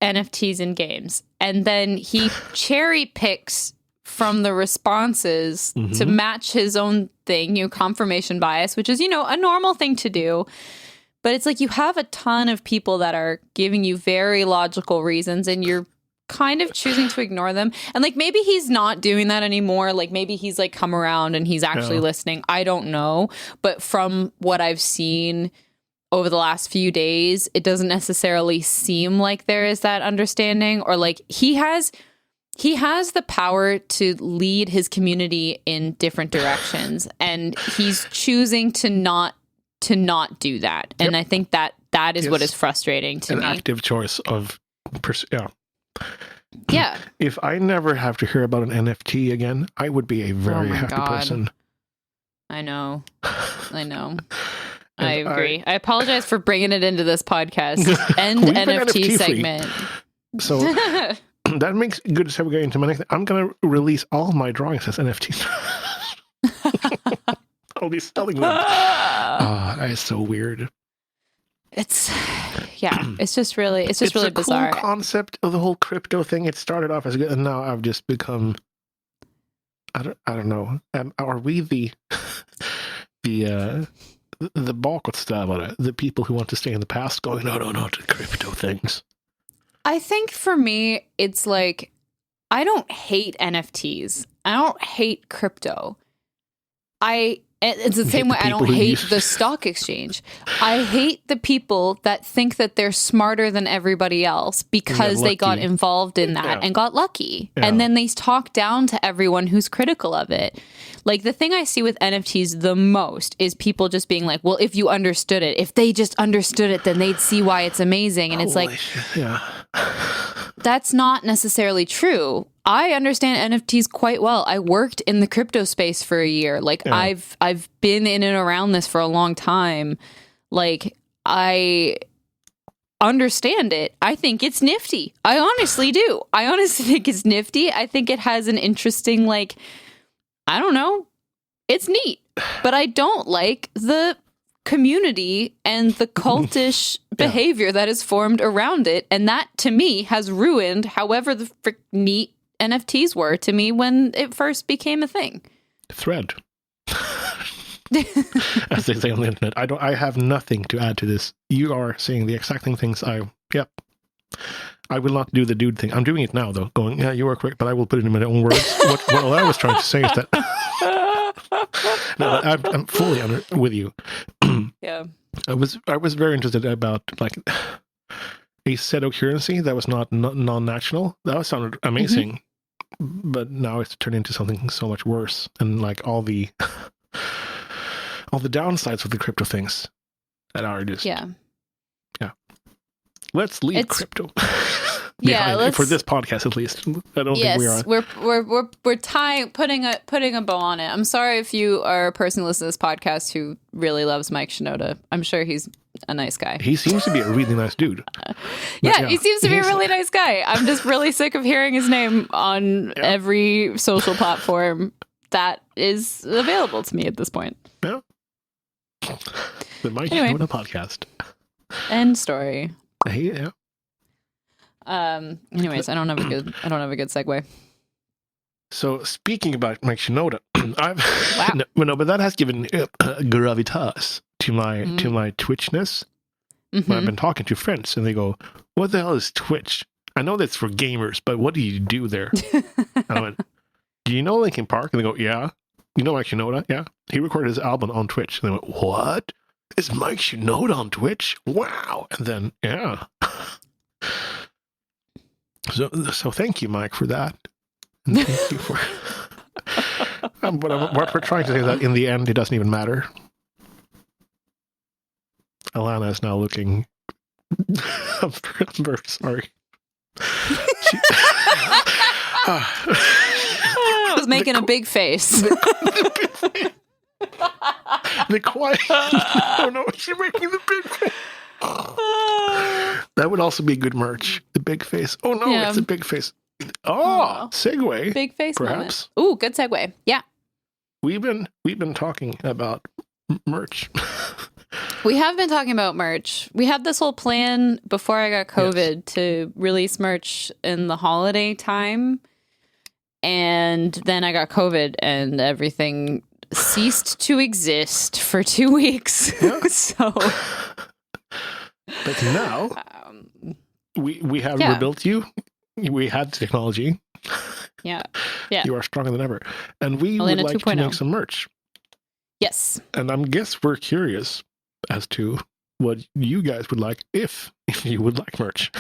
NFTs in games. And then he cherry picks from the responses to match his own thing, confirmation bias, which is, a normal thing to do. But it's like you have a ton of people that are giving you very logical reasons, and you're kind of choosing to ignore them. And like maybe he's not doing that anymore. Like maybe he's like come around and he's actually listening. I don't know. But from what I've seen over the last few days, it doesn't necessarily seem like there is that understanding, or like he has the power to lead his community in different directions, and he's choosing to not do that. And I think that is what is frustrating to me. An active choice of Yeah. If I never have to hear about an NFT again, I would be a very happy person. I know. I agree. I apologize for bringing it into this podcast. End NFT segment. So that makes good segue into my next thing. I'm going to release all my drawings as NFTs. I'll be selling them. That is so weird. It's just really bizarre. Cool concept of the whole crypto thing. It started off as good, and now I've just become. I don't know. Are we the bakåtsträvare, the people who want to stay in the past, going no, to crypto things? I think for me, it's like I don't hate NFTs. I don't hate crypto. It's the same way I don't hate the stock exchange. I hate the people that think that they're smarter than everybody else because they got involved in that and got lucky. Yeah. And then they talk down to everyone who's critical of it. Like, the thing I see with NFTs the most is people just being like, well, if you understood it, if they just understood it, then they'd see why it's amazing. And it's like, that's not necessarily true. I understand NFTs quite well. I worked in the crypto space for a year. Like, I've been in and around this for a long time. Like, I understand it. I think it's nifty. I honestly do. I honestly think it's nifty. I think it has an interesting, like, I don't know. It's neat. But I don't like the community and the cultish behavior that is formed around it. And that, to me, has ruined however the neat NFTs were to me when it first became a thing. Thread. As they say on the internet. I have nothing to add to this. You are saying the exact same things I will not do the dude thing. I'm doing it now, though. Going, yeah, you are correct, but I will put it in my own words. What I was trying to say is that no, I'm fully with you. Yeah. I was very interested about, like, a pseudo-currency that was not non-national. That sounded amazing. But now it's turned into something so much worse. And, like, all the downsides of the crypto things that are just... Yeah. Let's leave crypto. For this podcast at least. I don't think we are. We're putting a bow on it. I'm sorry if you are a person who listens to this podcast who really loves Mike Shinoda. I'm sure he's a nice guy. He seems to be a really nice dude. He seems to be a really nice guy. I'm just really sick of hearing his name on every social platform that is available to me at this point. Yeah. The Mike Shinoda podcast. End story. Yeah. Anyways, I don't have a good segue. So, speaking about Mike Shinoda, but that has given gravitas to my Twitchness. When I've been talking to friends, and they go, "What the hell is Twitch? I know that's for gamers, but what do you do there?" I went, "Do you know Linkin Park?" And they go, "Yeah." You know Mike Shinoda? Yeah. He recorded his album on Twitch. And they went, "What? Is Mike Shinoda on Twitch? Wow!" And then, So thank you, Mike, for that. And thank you for... what we're trying to say is that in the end, it doesn't even matter. Alanna is now looking... I'm very sorry. I was making a big face. The quiet... No, she's making the big face. That would also be good merch. The big face. Oh no, it's a big face. Segue. Big face perhaps. Moment. Ooh, good segue. Yeah. We've been talking about merch. We have been talking about merch. We had this whole plan before I got COVID to release merch in the holiday time. And then I got COVID and everything ceased to exist for 2 weeks. Yeah. So but now we have rebuilt you. We had technology. Yeah. You are stronger than ever. And we would like 2.0. To make some merch. Yes. And I guess we're curious as to what you guys would like if you would like merch.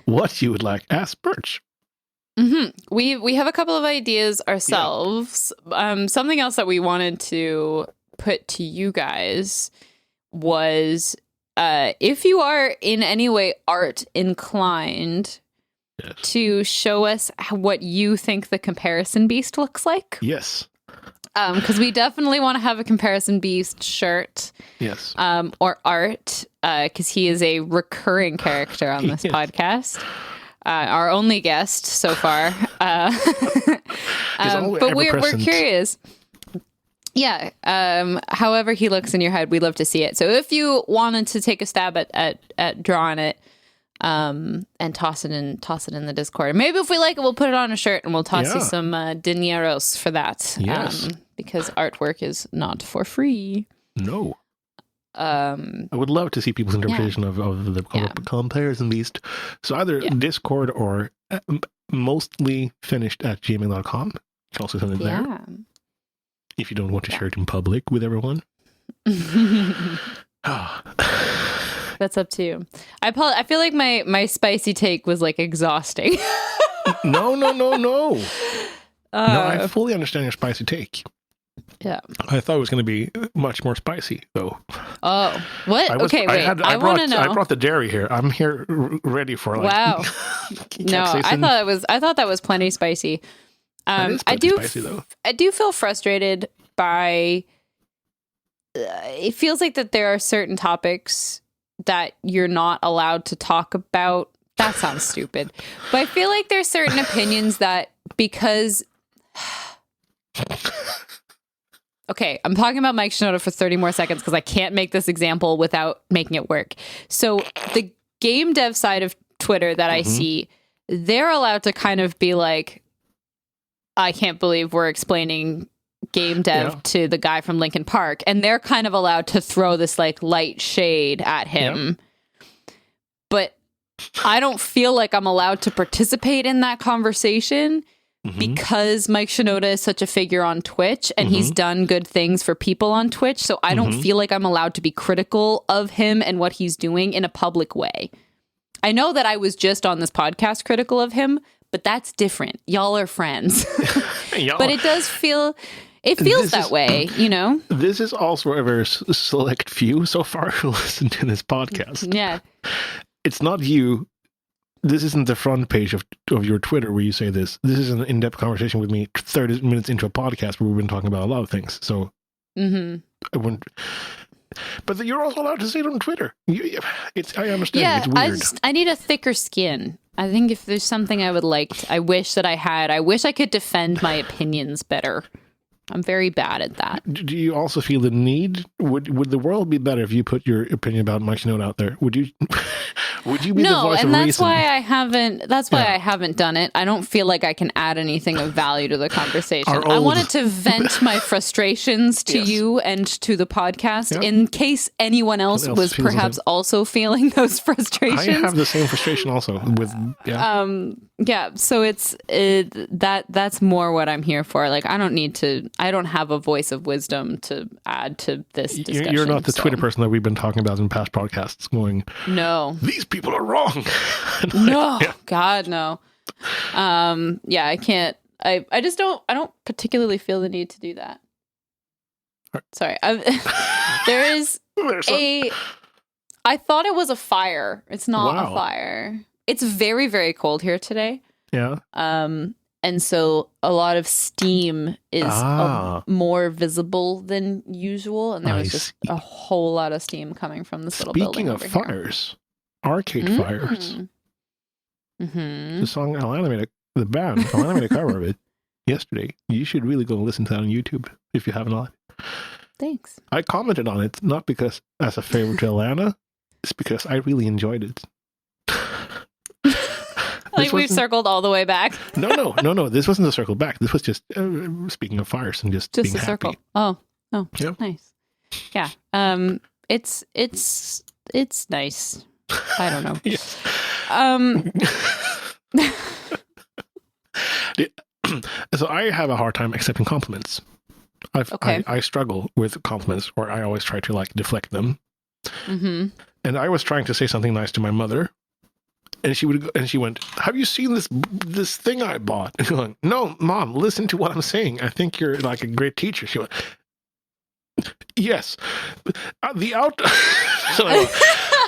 What you would like as merch. We have a couple of ideas ourselves. Something else that we wanted to put to you guys was if you are in any way art inclined, to show us what you think the Comparison Beast looks like. Yes. Because we definitely want to have a Comparison Beast shirt. Yes. Or art, because he is a recurring character on this podcast. our only guest so far. But we're curious. Yeah. However he looks in your head, we'd love to see it. So if you wanted to take a stab at drawing it, and toss it in the Discord. Maybe if we like it, we'll put it on a shirt and we'll toss you some dineros for that. Yes. Because artwork is not for free. No. I would love to see people's interpretation of the comparison beast. So either Discord or mostly finished at gmail.com. You can also send it there. If you don't want to share it in public with everyone. That's up to you. I feel like my spicy take was like exhausting. No. No, I fully understand your spicy take. Yeah. I thought it was going to be much more spicy, though. Oh, what? Okay, wait. I want to know. I brought the dairy here. I'm here ready for like. Wow. No, I thought that was plenty spicy. I do feel frustrated by. It feels like that there are certain topics that you're not allowed to talk about. That sounds stupid. But I feel like there's certain opinions that because... Okay, I'm talking about Mike Shinoda for 30 more seconds because I can't make this example without making it work. So the game dev side of Twitter that I see, they're allowed to kind of be like, I can't believe we're explaining game dev to the guy from Linkin Park, and they're kind of allowed to throw this like light shade at him. But I don't feel like I'm allowed to participate in that conversation because Mike Shinoda is such a figure on Twitch and he's done good things for people on Twitch. So I don't feel like I'm allowed to be critical of him and what he's doing in a public way. I know that I was just on this podcast critical of him, but that's different. Y'all are friends. But it does feel... It feels that way, you know? This is also a very select few so far who listen to this podcast. Yeah. It's not you. This isn't the front page of your Twitter where you say this. This is an in-depth conversation with me 30 minutes into a podcast where we've been talking about a lot of things. So I wouldn't... But you're also allowed to say it on Twitter. I understand. Yeah, it's weird. I need a thicker skin. I think if there's something I would like, I wish that I had. I wish I could defend my opinions better. I'm very bad at that. Do you also feel the need? Would the world be better if you put your opinion about Mike Shinoda out there? Would you? Would you be the voice of reason? No, and that's why I haven't. That's why I haven't done it. I don't feel like I can add anything of value to the conversation. I wanted to vent my frustrations to you and to the podcast in case anyone else was perhaps also feeling those frustrations. I have the same frustration also with so it's that's more what I'm here for. Like I don't have a voice of wisdom to add to this discussion. You're not the Twitter person that we've been talking about in past podcasts going, no, these people are wrong. No, God, no. I can't. I just don't. I don't particularly feel the need to do that. Right. Sorry. There is I thought it was a fire. It's not a fire. It's very, very cold here today. Yeah. And so a lot of steam is more visible than usual. And there was just a whole lot of steam coming from this little building. Speaking of fires, Arcade Fires. The song Alanna the band Alanna made a cover of it yesterday. You should really go listen to that on YouTube if you haven't already. Thanks. I commented on it, not because as a favor to Alanna, it's because I really enjoyed it. Like we've circled all the way back. No. This wasn't a circle back. This was just speaking of fires and just being a circle. Happy. Oh, yep. Nice. Yeah. It's nice. I don't know. Yes. So I have a hard time accepting compliments. I struggle with compliments, or I always try to like deflect them. And I was trying to say something nice to my mother. And she went, "Have you seen this thing I bought?" And I'm like, "No, Mom, listen to what I'm saying. I think you're like a great teacher." She went, "Yes, So I went,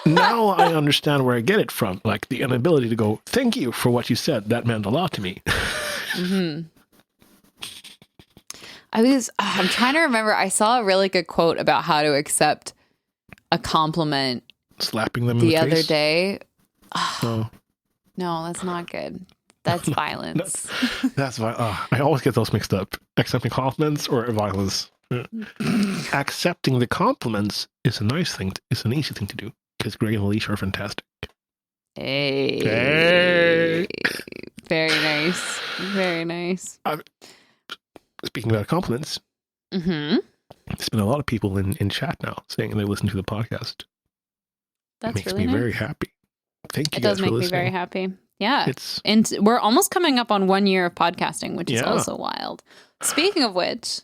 now I understand where I get it from. Like the inability to go, thank you for what you said. That meant a lot to me." I'm trying to remember. I saw a really good quote about how to accept a compliment. Slapping them in the face? other day. No, that's not good. That's violence. That's why I always get those mixed up. Accepting compliments or violence. Accepting the compliments is a nice thing. It's an easy thing to do because Greg and Alicia are fantastic. Hey. Very nice. Very nice. Speaking about compliments, there's been a lot of people in chat now saying they listen to the podcast. That's it makes really me nice. very happy. Thank you It guys does for make me listening. very happy. Yeah. It's And we're almost coming up on 1 year of podcasting, which is also wild. Speaking of which,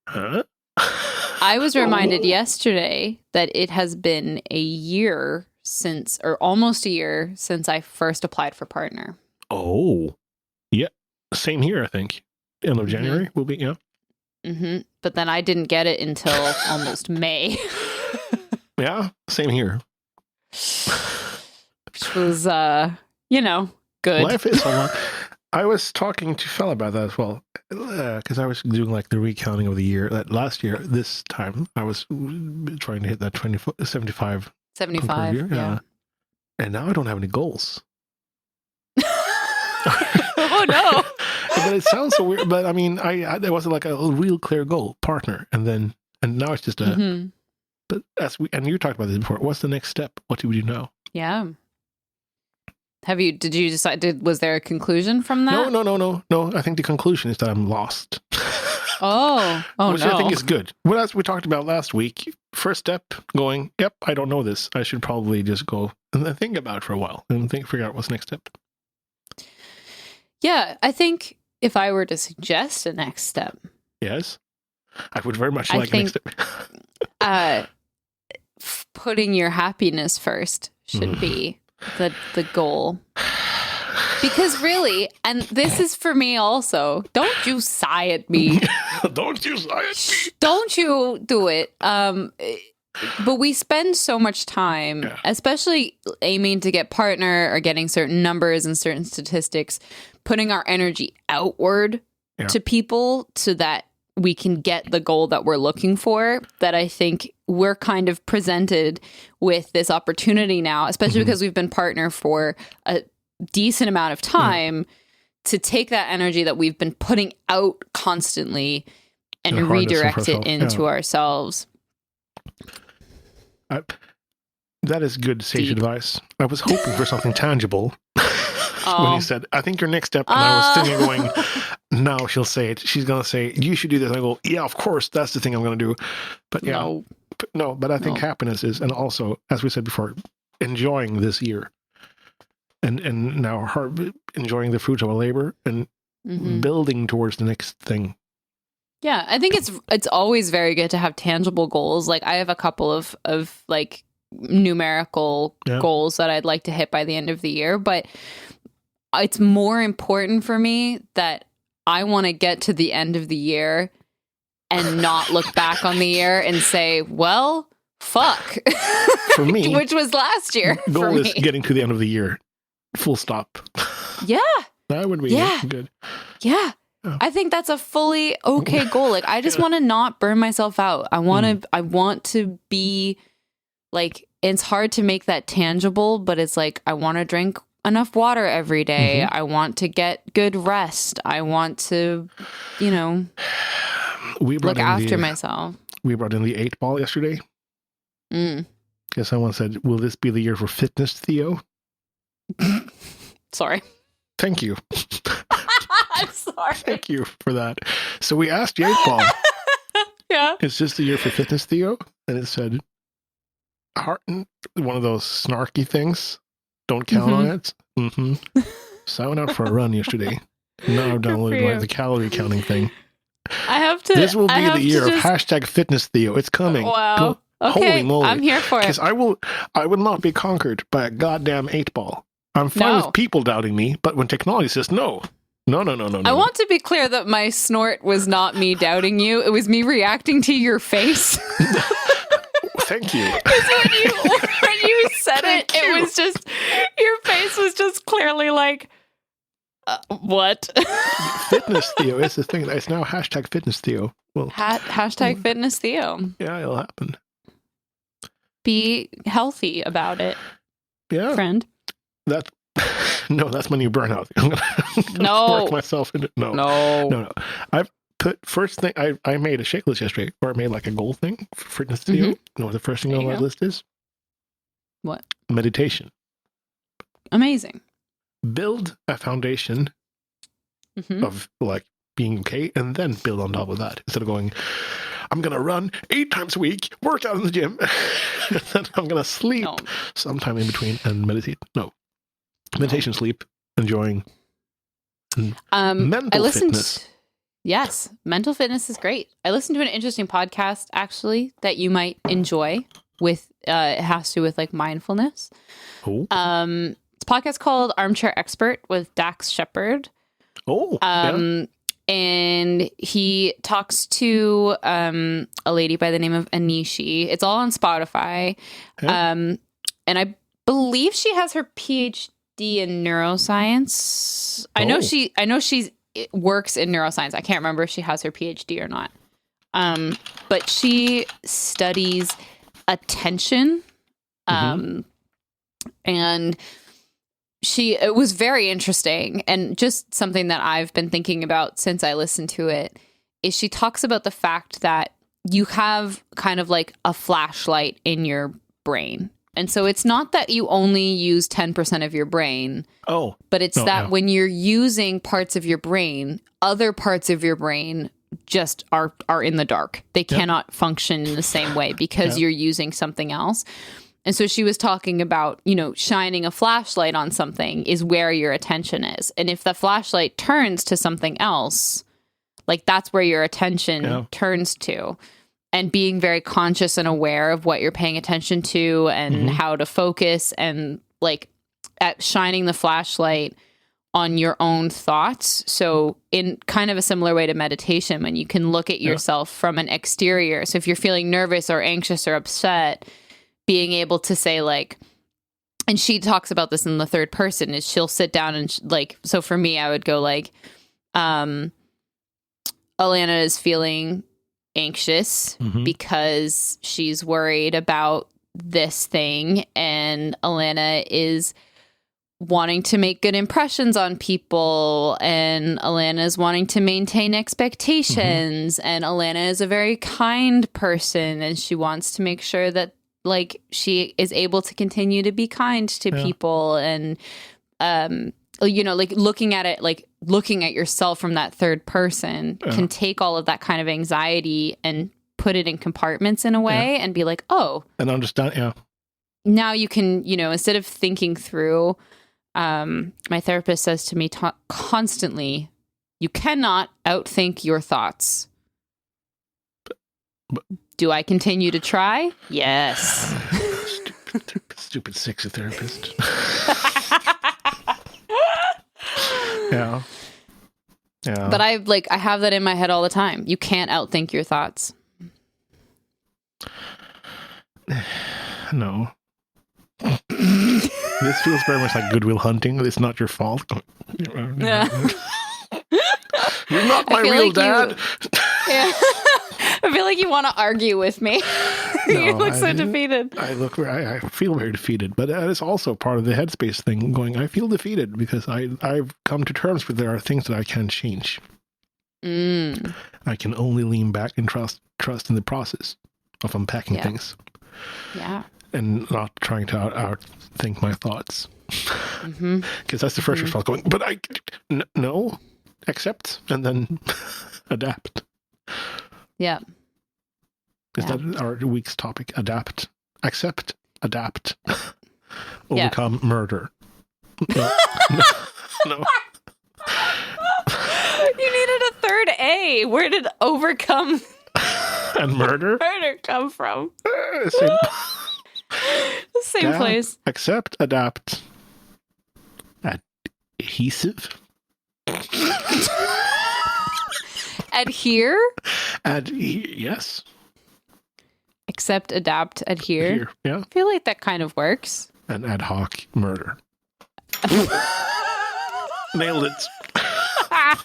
I was reminded yesterday that it has been a year since, or almost a year since I first applied for partner. Oh, yeah. Same here, I think. End of January will be, yeah. But then I didn't get it until almost May. Yeah, same here. Which was, good. Life is a lot. I was talking to Phil about that as well, because I was doing like the recounting of the year. That last year, this time, I was trying to hit that 75. 75, year. yeah. And now I don't have any goals. Oh, no. But it sounds so weird. But I mean, there wasn't like a real clear goal, partner. And now it's just a, but and you talked about this before. What's the next step? What do we do now? Yeah. Did you decide, was there a conclusion from that? No. I think the conclusion is that I'm lost. Which I think is good. Well, as we talked about last week, first step going, yep, I don't know this. I should probably just go and then think about it for a while and figure out what's next step. Yeah, I think if I were to suggest a next step. Yes. I would very much like next step. Putting your happiness first should be the goal. Because really, and this is for me also, don't you sigh at me. Don't you sigh at me. Don't you do it. But we spend so much time, especially aiming to get partner or getting certain numbers and certain statistics, putting our energy outward to people so that we can get the goal that we're looking for, that I think we're kind of presented with this opportunity now, especially because we've been partner for a decent amount of time, to take that energy that we've been putting out constantly and redirect it into ourselves. That is good sage advice. I was hoping for something tangible when you said, I think your next step, and I was sitting there going, now she'll say it. She's going to say, you should do this. And I go, yeah, of course, that's the thing I'm going to do. But but I think happiness is, and also, as we said before, enjoying this year and now enjoying the fruits of our labor and building towards the next thing. Yeah, I think it's always very good to have tangible goals. Like I have a couple of like numerical goals that I'd like to hit by the end of the year, but it's more important for me that I want to get to the end of the year and not look back on the year and say, well, fuck. For me, which was last year. Goal is getting to the end of the year. Full stop. Yeah. That would be good. Yeah. I think that's a fully okay goal. Like I just want to not burn myself out. I want to be like, it's hard to make that tangible, but it's like, I want to drink enough water every day. I want to get good rest. I want to, look after myself. We brought in the 8-ball yesterday. Because someone said, will this be the year for fitness, Theo? Sorry. Thank you. I'm sorry. Thank you for that. So we asked the 8-ball. Yeah. Is this the year for fitness, Theo? And it said, one of those snarky things. Don't count on it. So I went out for a run yesterday. Now I've downloaded the calorie counting thing. I have to. This will be the year of hashtag fitness, Theo. It's coming. Wow. Okay. Holy moly. I'm here for it. Because I will not be conquered by a goddamn 8-ball. I'm fine with people doubting me, but when technology says no. No. I want to be clear that my snort was not me doubting you. It was me reacting to your face. Thank you. When you said it was just, your face was just clearly like, what? Fitness Theo is the thing. It's now hashtag fitness Theo. Well, hashtag fitness Theo. Yeah, it'll happen. Be healthy about it. Yeah. Friend. That No, that's my new burnout. I'm gonna work myself into no. I've put first thing I made a shake list yesterday, or I made like a goal thing for fitness to do. You know what the first thing on my list is? What? Meditation. Amazing. Build a foundation of like being okay, and then build on top of that. Instead of going, I'm gonna run 8 times a week, work out in the gym, and then I'm gonna sleep sometime in between and meditate. No. Meditation, sleep, enjoying mental fitness. Yes, mental fitness is great. I listened to an interesting podcast actually that you might enjoy with it has to do with like mindfulness. Oh. It's a podcast called Armchair Expert with Dax Shepard. Oh. And he talks to a lady by the name of Anishi. It's all on Spotify. And I believe she has her PhD in neuroscience. I know she works in neuroscience. I can't remember if she has her PhD or not. But she studies attention. And it was very interesting, and just something that I've been thinking about since I listened to it is she talks about the fact that you have kind of like a flashlight in your brain. And so it's not that you only use 10% of your brain. But it's when you're using parts of your brain, other parts of your brain just are in the dark. They cannot function in the same way because you're using something else. And so she was talking about, shining a flashlight on something is where your attention is. And if the flashlight turns to something else, like that's where your attention turns to. And being very conscious and aware of what you're paying attention to and how to focus, and like at shining the flashlight on your own thoughts. So in kind of a similar way to meditation, when you can look at yourself from an exterior. So if you're feeling nervous or anxious or upset, being able to say like, and she talks about this in the third person, is she'll sit down and so for me, I would go like, Alanna is feeling anxious because she's worried about this thing, and Alanna is wanting to make good impressions on people, and Alanna is wanting to maintain expectations, and Alanna is a very kind person, and she wants to make sure that like she is able to continue to be kind to people, and like looking at yourself from that third person can take all of that kind of anxiety and put it in compartments in a way and be like, oh, and understand. Now you can, instead of thinking through, my therapist says to me constantly, you cannot outthink your thoughts. Do I continue to try? Yes. Stupid sexy therapist. Yeah. But I have that in my head all the time. You can't outthink your thoughts. No. This feels very much like Goodwill Hunting. It's not your fault. You're not my real dad. I feel like you want to argue with me. You look so defeated. I feel very defeated, but that is also part of the headspace thing going, I feel defeated because I've come to terms with there are things that I can't change. I can only lean back and trust in the process of unpacking things. Yeah. And not trying to outthink my thoughts. Because that's the first response going, but no, accept, and then adapt. Yeah. Is that our week's topic? Adapt. Accept. Adapt. Overcome. Murder. No. No. You needed a third A. Where did overcome and murder come from? Same place. Accept. Adapt. Adhesive. Adhere? Yes. Accept, adapt, adhere. Yeah. I feel like that kind of works. And ad hoc murder. Nailed it. I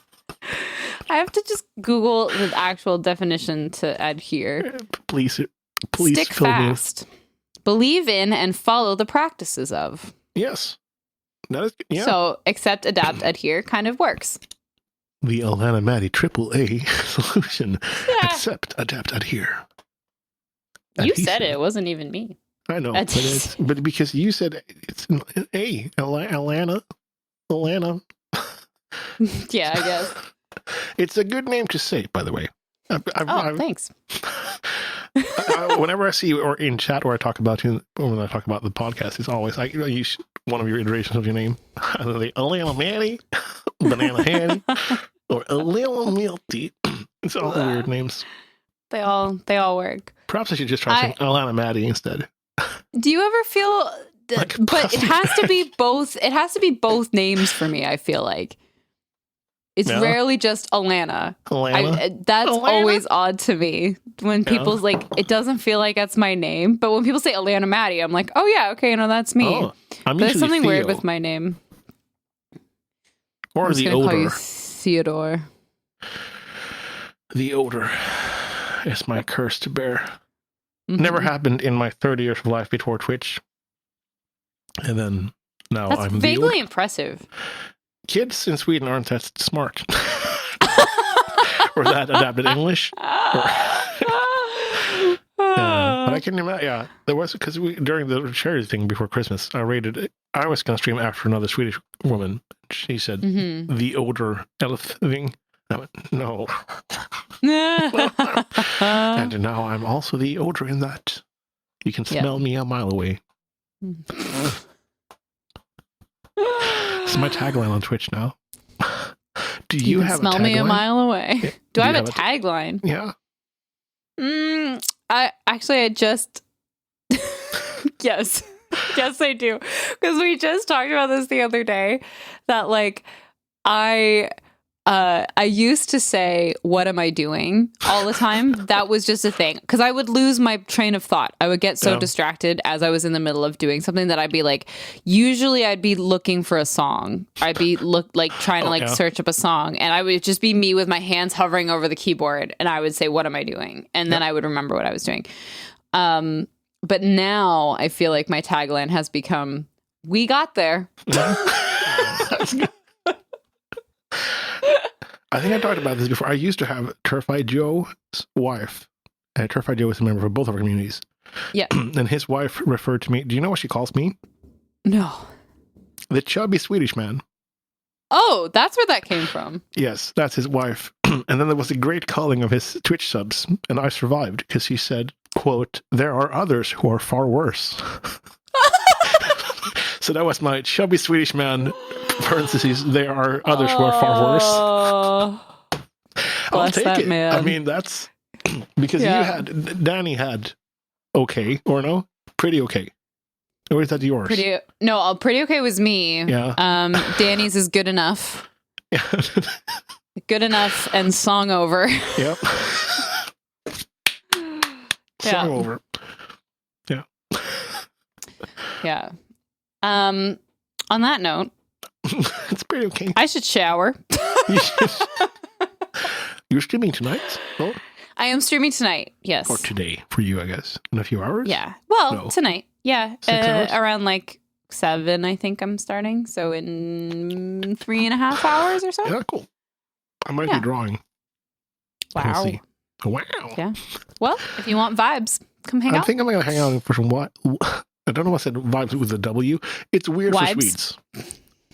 have to just Google the actual definition to adhere. Please stick fast. Believe in and follow the practices of. Yes. That is, yeah. So accept, adapt, adhere kind of works. The Alanna Matty AAA solution. Yeah. Accept, adapt, adhere. You Adhesive. said it. It wasn't even me. I know. Adhesive. But because you said it's an A. Alanna. Yeah, I guess. It's a good name to say, by the way. Thanks. Whenever I see you or in chat or I talk about you, when I talk about the podcast, it's always like, use one of your iterations of your name. Either the Alanna Matty, Banana Handy, or Alanna Milty. It's all weird names. They all work. Perhaps I should just try saying Alanna Matty instead. Do you ever feel Like but it has to be both. It has to be both names for me, I feel like. It's rarely just Alanna. That's always odd to me when people's like, it doesn't feel like that's my name. But when people say Alanna Matty, I'm like, oh yeah, okay, no, that's me. Oh, but there's something weird with my name. Or I'm just the gonna odor. call you Theodor. The odor is my curse to bear. Mm-hmm. Never happened in my 30 years of life before Twitch. And then now That's I'm vaguely impressive. Kids in Sweden aren't that smart. Or that adapted English. But I can imagine, yeah, there was, because during the charity thing before Christmas, I was going to stream after another Swedish woman. She said, the older Elfving. I went, no. And now I'm also the older in that. You can smell me a mile away. It's my tagline on Twitch now. Do you have smell a tagline? me a mile away? Yeah. Do I have a tagline? Yeah. I just yes. Yes, I do. Because we just talked about this the other day that like I used to say, what am I doing all the time? That was just a thing. Because I would lose my train of thought. I would get so distracted as I was in the middle of doing something that I'd be like, usually I'd be looking for a song. I'd be trying to search up a song. And I would just be me with my hands hovering over the keyboard. And I would say, what am I doing? And then I would remember what I was doing. But now I feel like my tagline has become, we got there. That's good. I think I talked about this before. I used to have Terrified Joe's wife. And Terrified Joe is a member of both of our communities. Yeah. And his wife referred to me. Do you know what she calls me? No. The chubby Swedish man. Oh, that's where that came from. Yes, that's his wife. And then there was a great calling of his Twitch subs. And I survived because he said, quote, there are others who are far worse. So that was my chubby Swedish man. Parentheses, there are others who are far worse. I'll take it. Man. I mean, that's because Danny had okay or no? Pretty okay. Or is that yours? Pretty okay was me. Yeah. Danny's is good enough. Yeah. Good enough and song over. Yep. Song over. Yeah. Yeah. On that note, it's pretty okay. I should shower. You're streaming tonight? Oh? I am streaming tonight, yes. Or today for you, I guess. In a few hours? Yeah. Well, tonight. Yeah. 6 hours? Around like 7, I think I'm starting. So in 3.5 hours or so. Yeah, cool. I might be drawing. Wow. We'll see. Wow. Yeah. Well, if you want vibes, come hang out. I think I'm going to hang out for some what? I don't know what I said vibes with a W. It's weird for Swedes.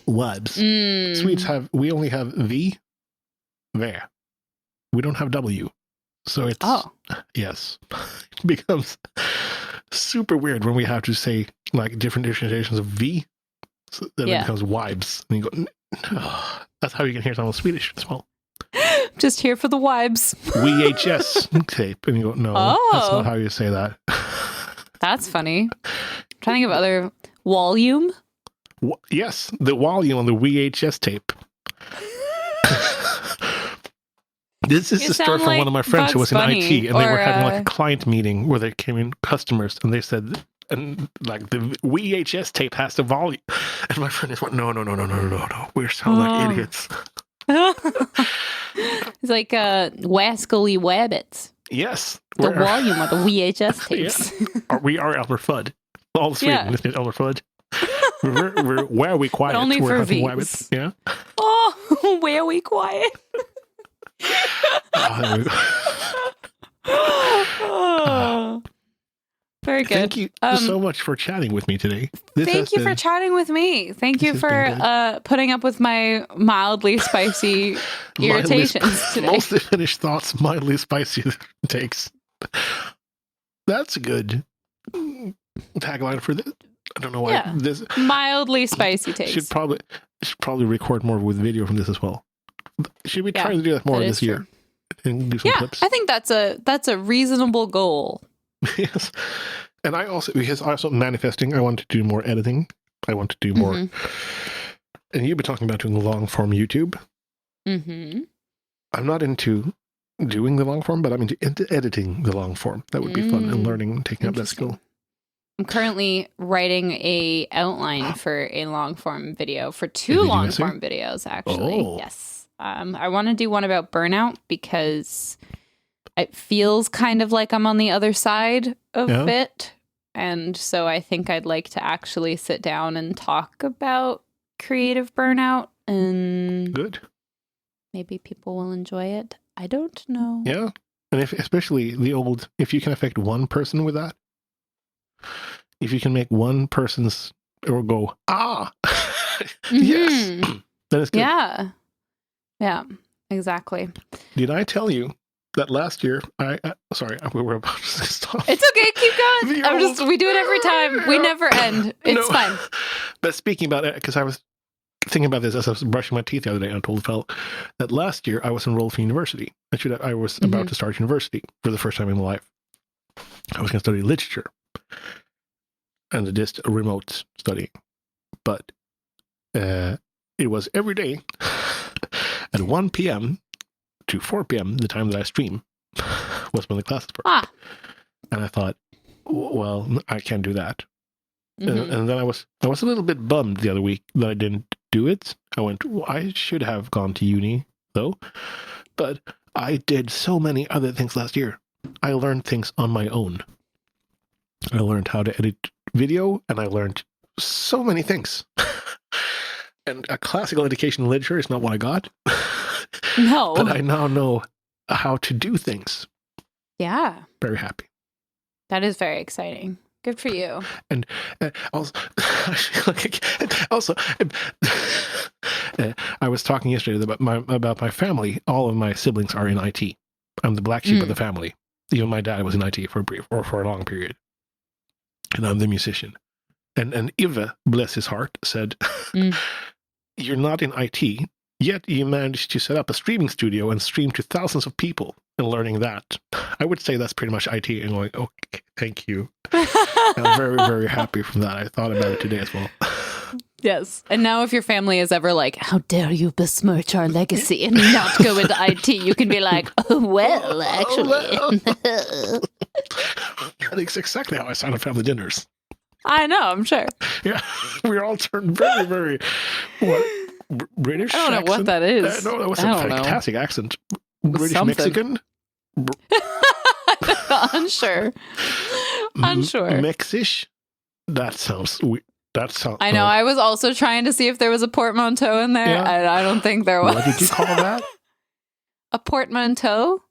Vibes. Swedes we only have V there. We don't have W. So it's, yes, it becomes super weird when we have to say like different iterations of V. So then it becomes vibes. And you go, that's how you can hear someone Swedish as well. Just here for the vibes. VHS tape. And you go, no, that's not how you say that. That's funny. I'm trying to think of other volume. Yes, the volume on the VHS tape. This is the story from one of my friends who was in IT, and they were having like a client meeting where they came in customers, and they said, and like the VHS tape has the volume, and my friend just went, no, we sound like idiots. It's like Wascally Wabbits. Yes, the volume of the VHS tapes. We are Elmer Fudd. All Sweden is Elmer Fudd. We're very quiet. But only We're for hunting Vs. rabbits. Yeah. Oh, where we quiet? There we go. Oh, very good. Thank you so much for chatting with me today. Thank you for chatting with me. Thank you for putting up with my mildly spicy irritations today. Mostly finished thoughts, mildly spicy takes. That's a good tagline for this. I don't know why. Yeah. This mildly spicy takes. Should probably record more with video from this as well. Should we try to do that more this year? And do some clips? I think that's a reasonable goal. Yes. And I also manifesting, I want to do more editing. I want to do more. And you've been talking about doing long form YouTube. Mm-hmm. I'm not into doing the long form, but I'm into editing the long form. That would be fun and learning, taking up that skill. I'm currently writing a outline for a long form video, for 2 long form videos, actually. Oh. Yes. I want to do one about burnout because it feels kind of like I'm on the other side of it. And so I think I'd like to actually sit down and talk about creative burnout, and good. Maybe people will enjoy it. I don't know. Yeah. And especially if you can affect one person with that, if you can make one person's or go, yes, that is good. Yeah. Yeah, exactly. Did I tell you that last year, sorry, we were about to stop. It's okay, keep going. We do it every time. We never end. It's fine. But speaking about it, because I was thinking about this as I was brushing my teeth the other day, and I told the fellow that last year I was enrolled for university. I was about to start university for the first time in my life. I was going to study literature and just a remote study. But it was every day at 1 p.m. to 4 p.m., the time that I stream, was when the classes were. And I thought, well, I can't do that. And then I was a little bit bummed the other week that I didn't do it. I went, I should have gone to uni, though. But I did so many other things last year. I learned things on my own. I learned how to edit video, and I learned so many things. And a classical education in literature is not what I got. No. But I now know how to do things. Yeah. Very happy. That is very exciting. Good for you. And also, I was talking yesterday about my family. All of my siblings are in IT. I'm the black sheep of the family. Even my dad was in IT for a long period. And I'm the musician. And Ive, bless his heart, said, you're not in IT, yet you managed to set up a streaming studio and stream to thousands of people and learning that. I would say that's pretty much IT, and going, okay, thank you. I'm very, very happy from that. I thought about it today as well. Yes. And now if your family is ever like, how dare you besmirch our legacy and not go into IT, you can be like, oh, well, actually. That's exactly how I sign up family dinners. I know, I'm sure. Yeah. We're all turned very, very, British I don't know accent? what that is. No, that was a fantastic accent. British something. Mexican? Unsure. Mexish? That sounds weird. I know. I was also trying to see if there was a portmanteau in there, and I don't think there was. What did you call that? A portmanteau?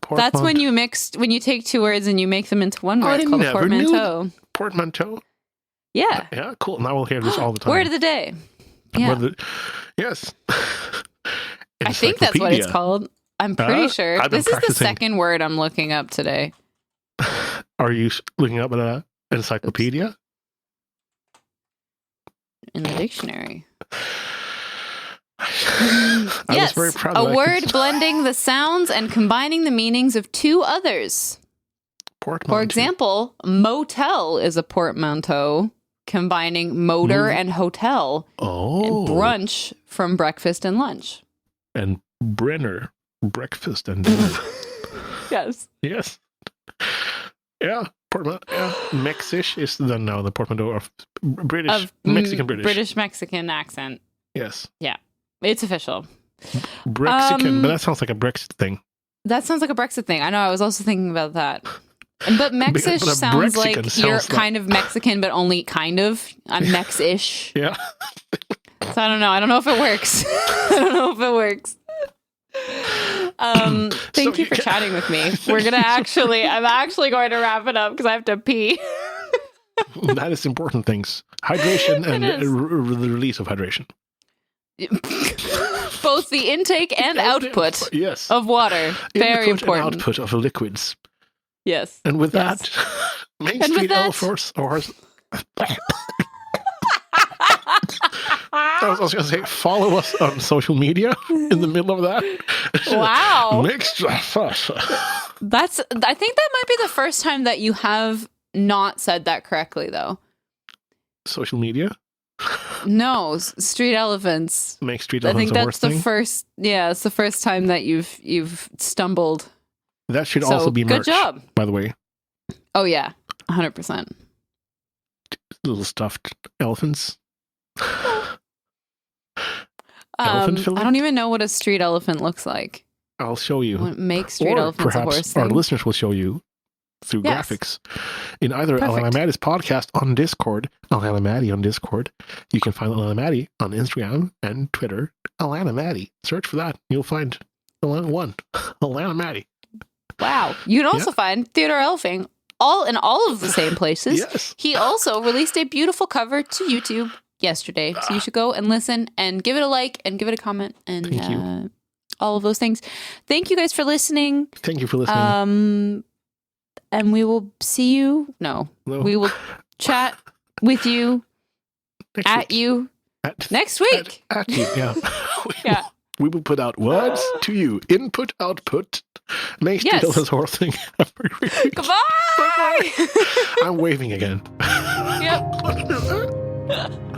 That's when you take 2 words and you make them into one word. It's called a portmanteau. Portmanteau? Yeah. Yeah, cool. Now we'll hear this all the time. Word of the day. Yeah. Yes. I think that's what it's called. I'm pretty sure. This is the second word I'm looking up today. Are you looking up an encyclopedia? In the dictionary. I was very proud of a word blending the sounds and combining the meanings of 2 others. For example, motel is a portmanteau combining motor and hotel. And brunch from breakfast and lunch. And Brenner, breakfast and dinner. Yes. Yes. Yeah. Mexish is the portmanteau of British Mexican accent. Yes. Yeah. It's official. Brexican, but that sounds like a Brexit thing. That sounds like a Brexit thing. I know. I was also thinking about that. But Mexish But a sounds like Brexican you're sounds like- kind of Mexican, but only kind of. I'm Mex-ish. Yeah. So I don't know. I don't know if it works. I don't know if it works. Thank So you for chatting with me. I'm actually going to wrap it up because I have to pee. That is important things. Hydration and It is. the release of hydration. Both the intake and output Yes. of water. Very Input important. and output of liquids. Yes. And with Yes. that, Main And with Street that- Elf Horse. I was going to say, follow us on social media in the middle of that. Wow. Mixed. I think that might be the first time that you have not said that correctly, though. Social media? No, street elephants. Make Street I Elephants think the that's worst the thing? first. Yeah, it's the first time that you've stumbled. That should So, also be good merch, job. by the way. Oh yeah, 100%. Little stuffed elephants. Elephant I fillet? don't even know what a street elephant looks like. I'll show you. Make street Or elephants a horse perhaps our thing. listeners will show you through Yes. graphics in either Perfect. Alanna Matty's podcast on Discord, Alanna Matty on Discord. You can find Alanna Matty on Instagram and Twitter, Alanna Matty. Search for that. You'll find Alanna Matty. Wow. You can also find Theodor Elfving in all of the same places. Yes. He also released a beautiful cover to YouTube yesterday. So you should go and listen and give it a like and give it a comment and Thank you. all of those things. Thank you guys for listening. Thank you for listening. And we will see you. No, No. we will chat with you Next at week. you At- next week. At you, yeah. Yeah. We will put out words to you. Input, output. Make Street Yes. Elephants horse thing. Goodbye. I'm waving again. Yep.